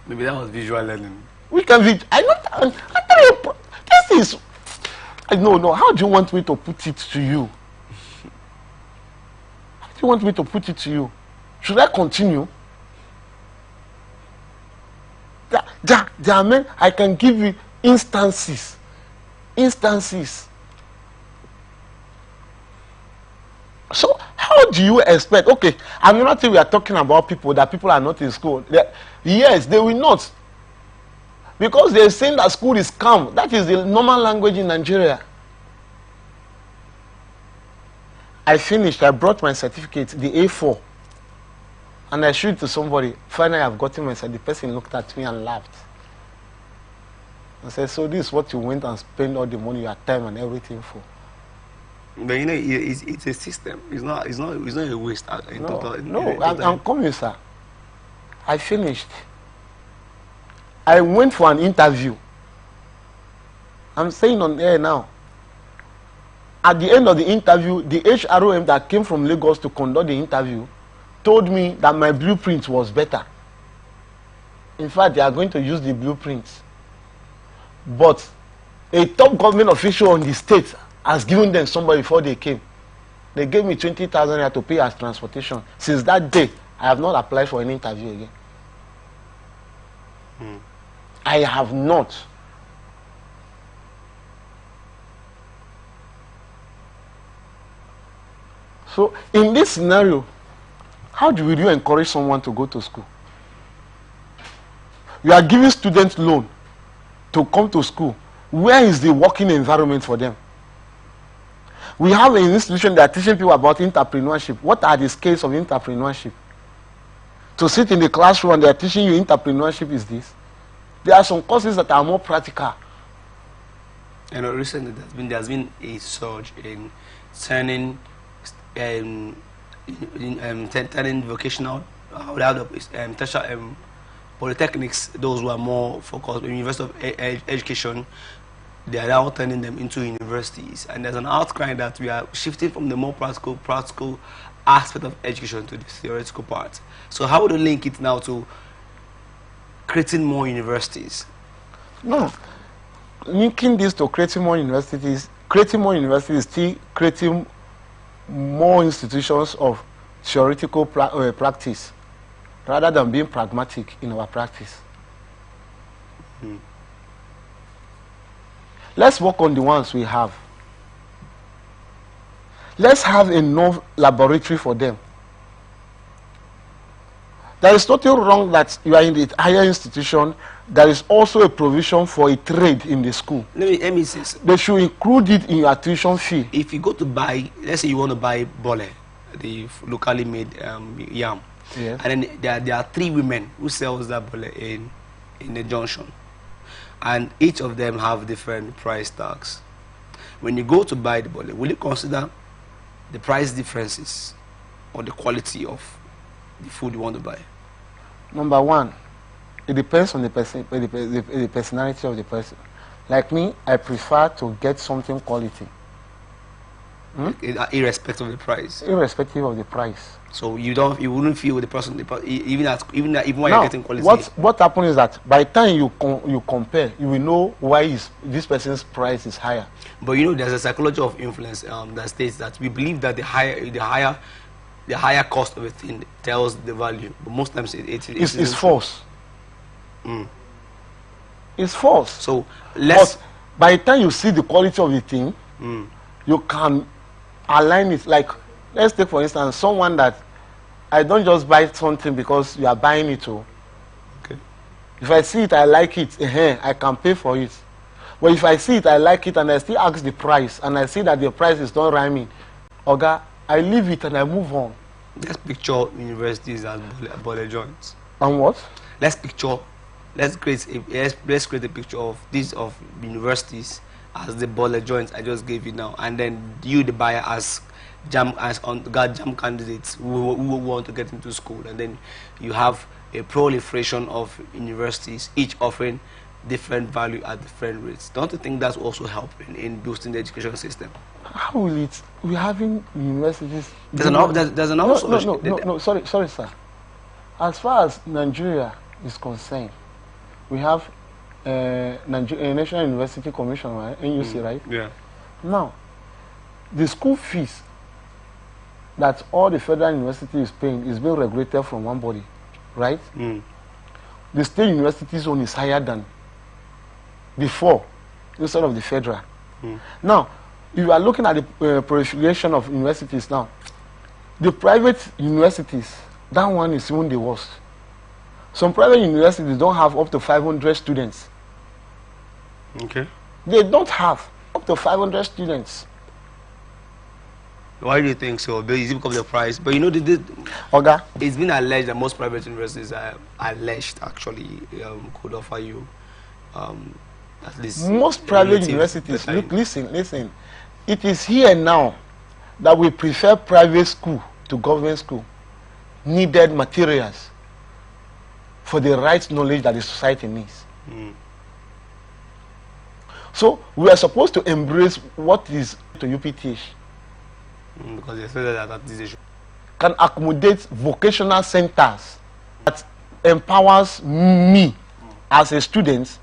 Maybe that was visual learning. We can be. This is. No. How do you want me to put it to you? How do you want me to put it to you? Should I continue? There are men. I can give you instances. So how do you expect? Okay, I'm not saying we are talking about people that people are not in school. Yes, they will not. Because they're saying that school is calm. That is the normal language in Nigeria. I finished. I brought my certificate, the A4. And I showed it to somebody. Finally, I've gotten my certificate. The person looked at me and laughed. I said, so this is what you went and spent all the money, your time and everything for. But you know, it's a system. It's not a waste. I'm coming, sir. I finished. I went for an interview. I'm saying on air now. At the end of the interview, the HROM that came from Lagos to conduct the interview told me that my blueprint was better. In fact, they are going to use the blueprints. But a top government official on the state has given them somebody before they came. They gave me 20,000 to pay as transportation. Since that day, I have not applied for any interview again. I have not. So in this scenario, how do you encourage someone to go to school? You are giving students loan to come to school. Where is the working environment for them? We have an institution that teaching people about entrepreneurship. What are the scales of entrepreneurship? To sit in the classroom and they are teaching you entrepreneurship is this. There are some courses that are more practical. And recently there's been a surge in turning turning vocational polytechnics, those who are more focused on University of Education, they are now turning them into universities. And there's an outcry that we are shifting from the more practical aspect of education to the theoretical part. So how would you link it now to creating more universities? No, linking this to creating more universities still creating more institutions of theoretical practice rather than being pragmatic in our practice. Let's work on the ones we have. Let's have enough laboratory for them. There is nothing wrong that you are in the higher institution. There is also a provision for a trade in the school. Let me say so. They should include it in your tuition fee. If you go to buy, let's say you want to buy bole, the locally made yam, Yes. and then there are 3 women who sells that bole in the junction, and each of them have different price tags. When you go to buy the bole, will you consider the price differences or the quality of the food you want to buy? Number one, it depends on the person, the personality of the person. Like me, I prefer to get something quality. Irrespective of the price. Irrespective of the price. So you wouldn't feel the person, even when Now, you're getting quality. what happens is that by the time you compare, you will know why this person's price is higher. But you know, there's a psychology of influence that states that we believe that the higher cost of a thing tells the value, but most times It's false. It's false. So but by the time you see the quality of the thing, you can align it. Like, let's take for instance someone that I don't just buy something because you are buying it. Okay. If I see it, I like it, I can pay for it. But if I see it, I like it, and I still ask the price, and I see that the price is not rhyming, Oga, I leave it and I move on. Let's picture universities as bullet joints. And what? Let's create a picture of universities as the bullet joints I just gave you now, and then you, the buyer, as jam candidates who want to get into school, and then you have a proliferation of universities, each offering different value at different rates. Don't you think that's also helping in boosting the education system? How will it? We're having universities. There's another solution. No, sorry, sir. As far as Nigeria is concerned, we have National University Commission, right? NUC, right? Yeah. Now, the school fees that all the federal university is paying is being regulated from one body, right? The state university's own is higher than before, instead of the federal. Now, if you are looking at the proliferation of universities now, the private universities, that one is even the worst. Some private universities don't have up to 500 students. Okay. They don't have up to 500 students. Why do you think so? Is it because of the price? But you know, Oga, it's been alleged that most private universities are alleged actually could offer you at least. Most private universities, look, listen. It is here now that we prefer private school to government school. Needed materials for the right knowledge that the society needs. So we are supposed to embrace what is to UPTH. Because they say that this issue Can accommodate vocational centers that empowers me as a student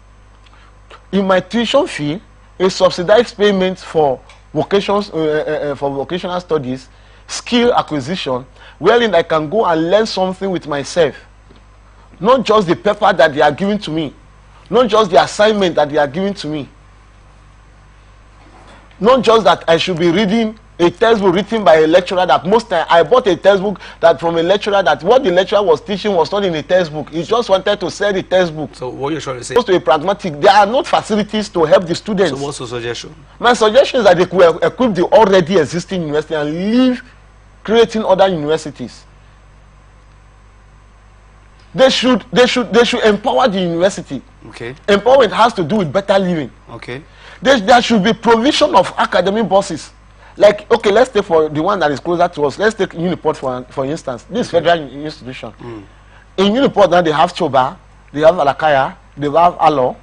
in my tuition fee, a subsidized payment for vocational studies, skill acquisition, wherein I can go and learn something with myself. Not just the paper that they are giving to me, not just the assignment that they are giving to me, not just that I should be reading a textbook written by a lecturer that most time I bought a textbook that from a lecturer that what the lecturer was teaching was not in a textbook. He just wanted to sell the textbook. So what you're trying to say? Supposed to be pragmatic. There are not facilities to help the students. So what's your suggestion? My suggestion is that they could equip the already existing university and leave creating other universities. They should empower the university. Okay. Empowerment has to do with better living. Okay. There should be provision of academic buses. Like, okay, let's take for the one that is closer to us. Let's take Uniport for instance. This federal institution. In Uniport now they have Choba, they have Alakaya, they have Alo.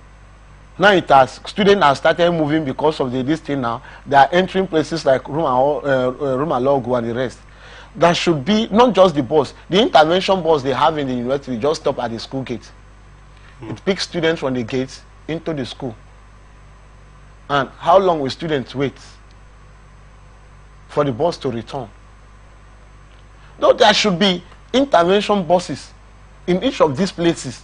Now students have started moving because of this thing now. They are entering places like Rumalogu and the rest. That should be not just the bus. The intervention bus they have in the university just stop at the school gate. It picks students from the gates into the school. And how long will students wait for the bus to return? No, there should be intervention buses in each of these places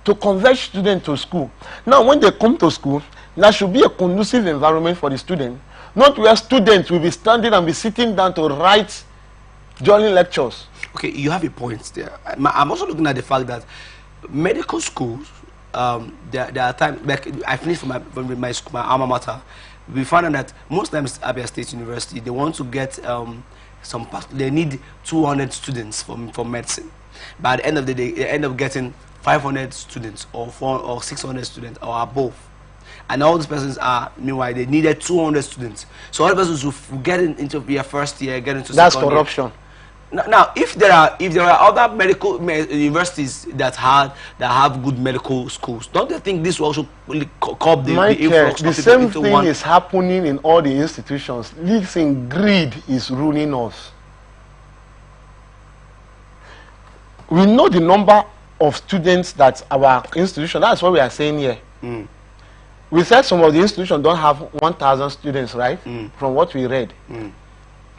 to convert students to school. Now, when they come to school, there should be a conducive environment for the student, not where students will be standing and be sitting down to write during lectures. Okay, you have a point there. I'm also looking at the fact that medical schools, there are times, like I finished from my school, my alma mater. We found out that most times Abia State University, they want to get they need 200 students for medicine. By the end of the day, they end up getting 500 students or 400 or 600 students or above. And all these persons are, meanwhile, they needed 200 students. So all the persons who get into their first year, get into that's second corruption. Year. Now, if there are other medical universities that have good medical schools, don't you think this will also curb the influx the of same into thing one? is happening in all the institutions. Listen, greed is ruining us. We know the number of students that our institution, that's what we are saying here. We said some of the institutions don't have 1,000 students, right? From what we read.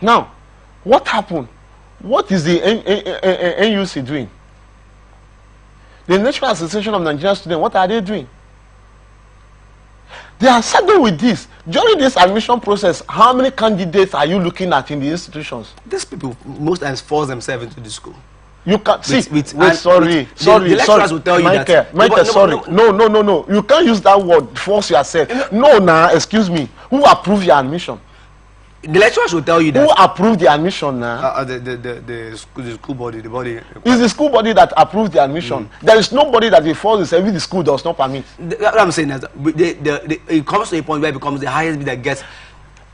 Now, what happened? What is the NUC doing? The National Association of Nigerian Students, what are they doing? They are saddled with this. During this admission process, how many candidates are you looking at in the institutions? These people most times force themselves into the school. You can see. Sorry. The lecturers will tell you that. Michael, sorry. No. You can't use that word. Force yourself. No, excuse me. Who approved your admission? The lecturers will tell you that. Who approved the admission now? The school body, the body. It's the school body that approved the admission. There is nobody that will force this. Every the school does not permit. What I'm saying is that it comes to a point where it becomes the highest bid that gets.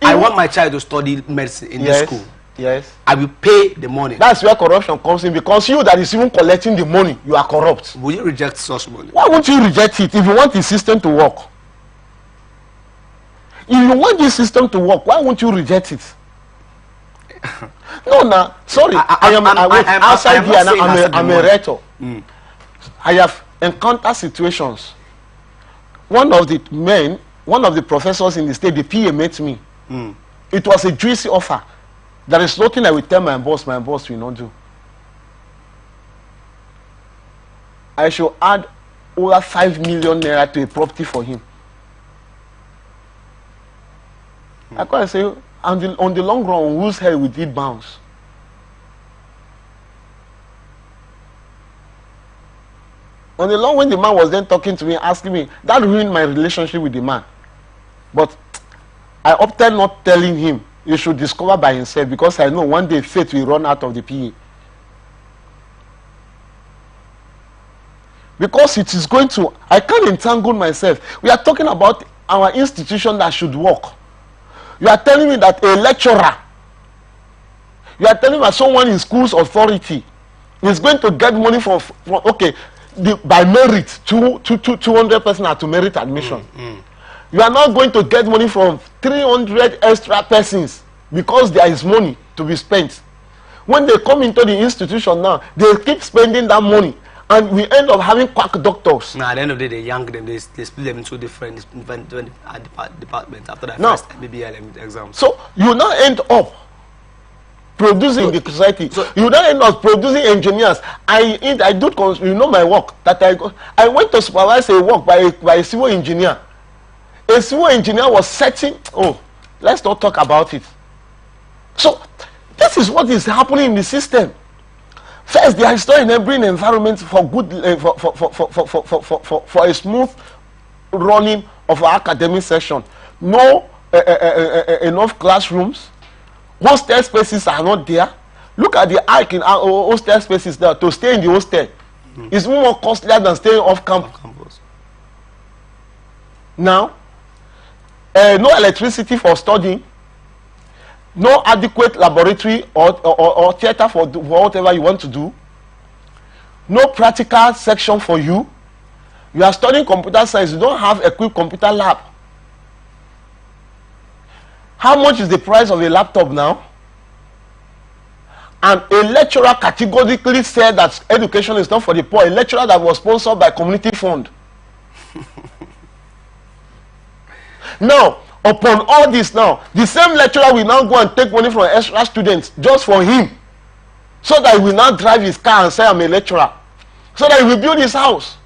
I want my child to study medicine in this school. Yes. I will pay the money. That's where corruption comes in, because you that is even collecting the money, you are corrupt. Will you reject such money? Why won't you reject it if you want the system to work? If you want this system to work, why won't you reject it? No, sorry. I'm a rector. I have encountered situations. One of the professors in the state, the PA met me. It was a juicy offer. There is nothing I will tell my boss will not do. I should add over 5 million naira to a property for him. I can't say, on the long run, whose head will it bounce? On the long, when the man was then talking to me, asking me, that ruined my relationship with the man. But I opted not telling him. He should discover by himself, because I know one day faith will run out of the PA. Because it is going to, I can't entangle myself. We are talking about our institution that should work. You are telling me that a lecturer, you are telling me that someone in school's authority is going to get money by merit, 200 persons are to merit admission. You are not going to get money from 300 extra persons because there is money to be spent. When they come into the institution now, they keep spending that money, and we end up having quack doctors. Now, at the end of the day, they young them, they split them into different departments after that Now, first BBL exam. So you now end up producing the society. So you now end up producing engineers. I do, you know, my work that I went to supervise a work by a civil engineer. A civil engineer was setting. Oh, let's not talk about it. So this is what is happening in the system. First, there is no enabling environment for good for a smooth running of our academic session. No enough classrooms. Hostel spaces are not there. Look at the hike in our hostel spaces there. To stay in the hostel is more costlier than staying off campus. Now, no electricity for studying. No adequate laboratory or theater for whatever you want to do. No practical section for you. You are studying computer science, you don't have equipped computer lab. How much is the price of a laptop now? And a lecturer categorically said that education is not for the poor. A lecturer that was sponsored by community fund. Now, upon all this now, the same lecturer will now go and take money from extra students just for him, so that he will now drive his car and say, I'm a lecturer, so that he will build his house.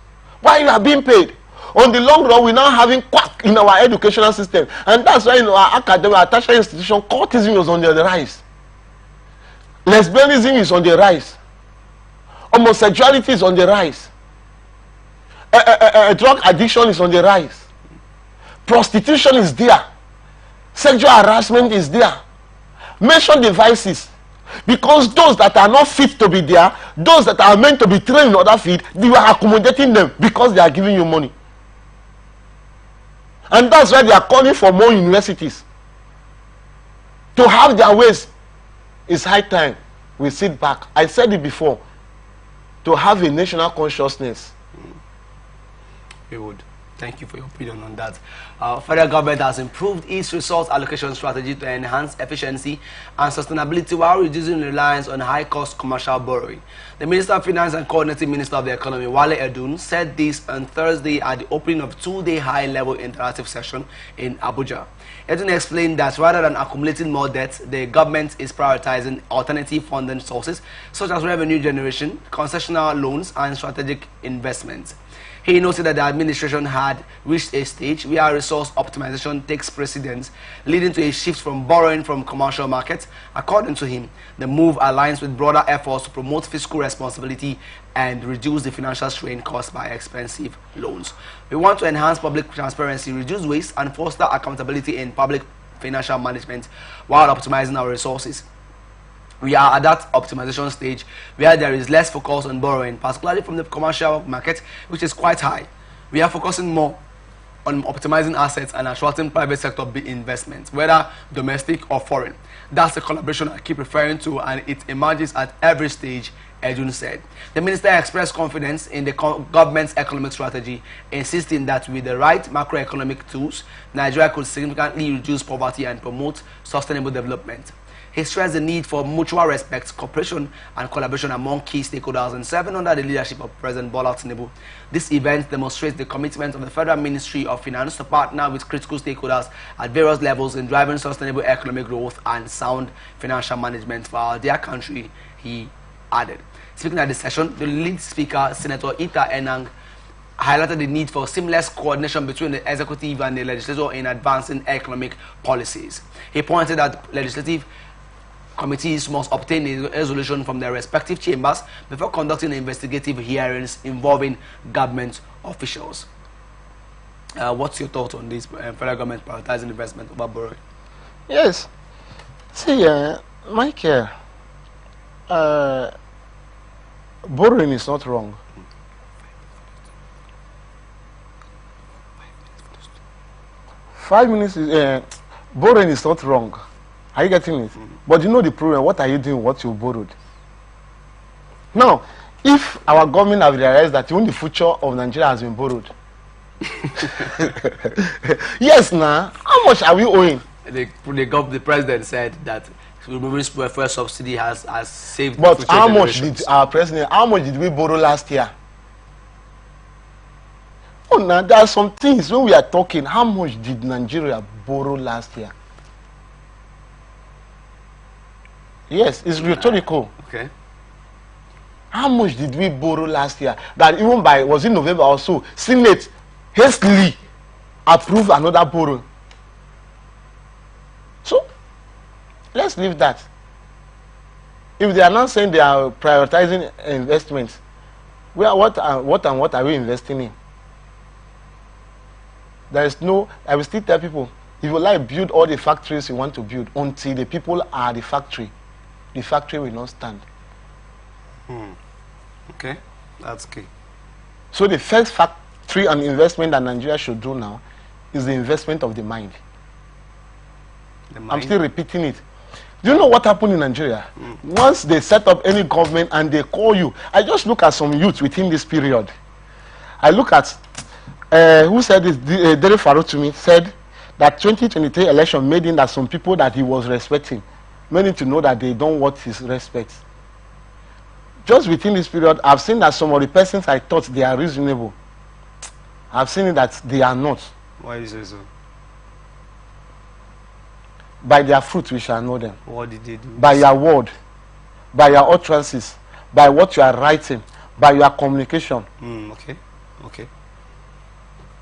Why you are being paid? On the long run, we're now having quack in our educational system, and that's why in our academic, our tertiary institution, cultism is on the rise, lesbianism is on the rise, homosexuality is on the rise, drug addiction is on the rise. Prostitution is there. Sexual harassment is there. Mention the vices. Because those that are not fit to be there, those that are meant to be trained in other field, you are accommodating them because they are giving you money. And that's why they are calling for more universities. To have their ways, it's high time we sit back. I said it before. To have a national consciousness. We would. Thank you for your opinion on that. Federal government has improved its resource allocation strategy to enhance efficiency and sustainability while reducing reliance on high-cost commercial borrowing. The Minister of Finance and Coordinating Minister of the Economy, Wale Edun, said this on Thursday at the opening of two-day high-level interactive session in Abuja. Edun explained that rather than accumulating more debt, the government is prioritizing alternative funding sources such as revenue generation, concessional loans, and strategic investments. He noted that the administration had reached a stage where resource optimization takes precedence, leading to a shift from borrowing from commercial markets. According to him, the move aligns with broader efforts to promote fiscal responsibility and reduce the financial strain caused by expensive loans. We want to enhance public transparency, reduce waste, and foster accountability in public financial management while optimizing our resources. We are at that optimization stage where there is less focus on borrowing, particularly from the commercial market, which is quite high. We are focusing more on optimizing assets and attracting private sector investments, whether domestic or foreign. That's the collaboration I keep referring to, and it emerges at every stage, Edun said. The minister expressed confidence in the government's economic strategy, insisting that with the right macroeconomic tools, Nigeria could significantly reduce poverty and promote sustainable development. He stressed the need for mutual respect, cooperation, and collaboration among key stakeholders and serving under the leadership of President Bola Tinubu. This event demonstrates the commitment of the Federal Ministry of Finance to partner with critical stakeholders at various levels in driving sustainable economic growth and sound financial management for our dear country, he added. Speaking at the session, the lead speaker, Senator Ita Enang, highlighted the need for seamless coordination between the executive and the legislature in advancing economic policies. He pointed that legislative committees must obtain a resolution from their respective chambers before conducting investigative hearings involving government officials. What's your thought on this federal government prioritizing investment over borrowing? Yes. See, Michael, borrowing is not wrong. Borrowing is not wrong. Are you getting it? But you know the problem. What are you doing? What you borrowed? Now, if our government have realized that even the future of Nigeria has been borrowed, Yes, now. How much are we owing? The president said that removing fuel subsidy has saved. But future how much generations. did our president? How much did we borrow last year? Oh, now there are some things when we are talking. How much did Nigeria borrow last year? Yes, it's rhetorical. Okay. How much did we borrow last year? That even by, was it November or so, Senate hastily approved another borrow. So let's leave that. If they are not saying they are prioritizing investments, what are we investing in? There is no. I will still tell people, if you like, build all the factories you want to build until the people are the factory will not stand. Okay, that's key. So the first factory and investment that Nigeria should do now is the investment of the mind. I'm still repeating it. Do you know what happened in Nigeria? Once they set up any government and they call you, I just look at some youth within this period. I look at who said this? Dere Faro to me said that 2023 election made him that some people that he was respecting made him to know that they don't want his respect. Just within this period, I've seen that some of the persons I thought they are reasonable, I've seen it that they are not. Why do you say so? By their fruit we shall know them. What did they do? By your word, by your utterances, by what you are writing, by your communication. Okay.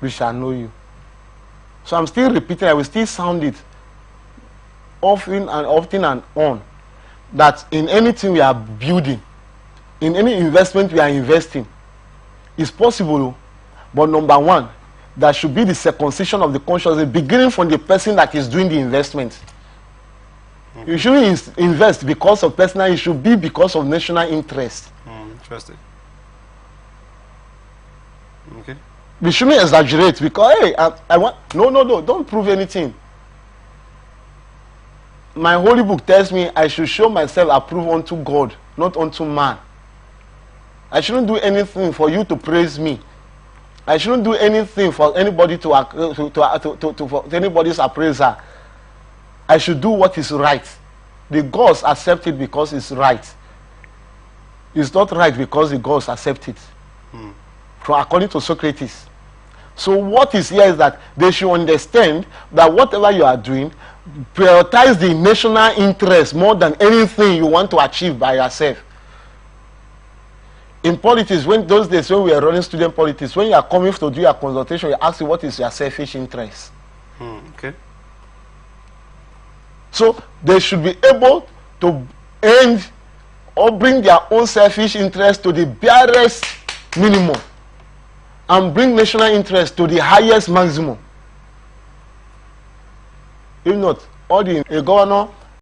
We shall know you. So I'm still repeating, I will still sound it often and on, that in anything we are building, in any investment we are investing, it's possible, but number one, there should be the circumcision of the conscience, beginning from the person that is doing the investment. You shouldn't invest because of personal, it should be because of national interest. Interesting. Okay. We shouldn't exaggerate because, hey, I want, no, don't prove anything. My holy book tells me I should show myself approved unto God, not unto man. I shouldn't do anything for you to praise me. I shouldn't do anything for anybody for anybody's appraiser. I should do what is right. The gods accept it because it's right. It's not right because the gods accept it. According to Socrates. So what is here is that they should understand that whatever you are doing, prioritize the national interest more than anything you want to achieve by yourself. In politics, when those days when we are running student politics, when you are coming to do your consultation, you ask you what is your selfish interest. Okay. So they should be able to end or bring their own selfish interest to the barest minimum and bring national interest to the highest maximum. If not, all the governor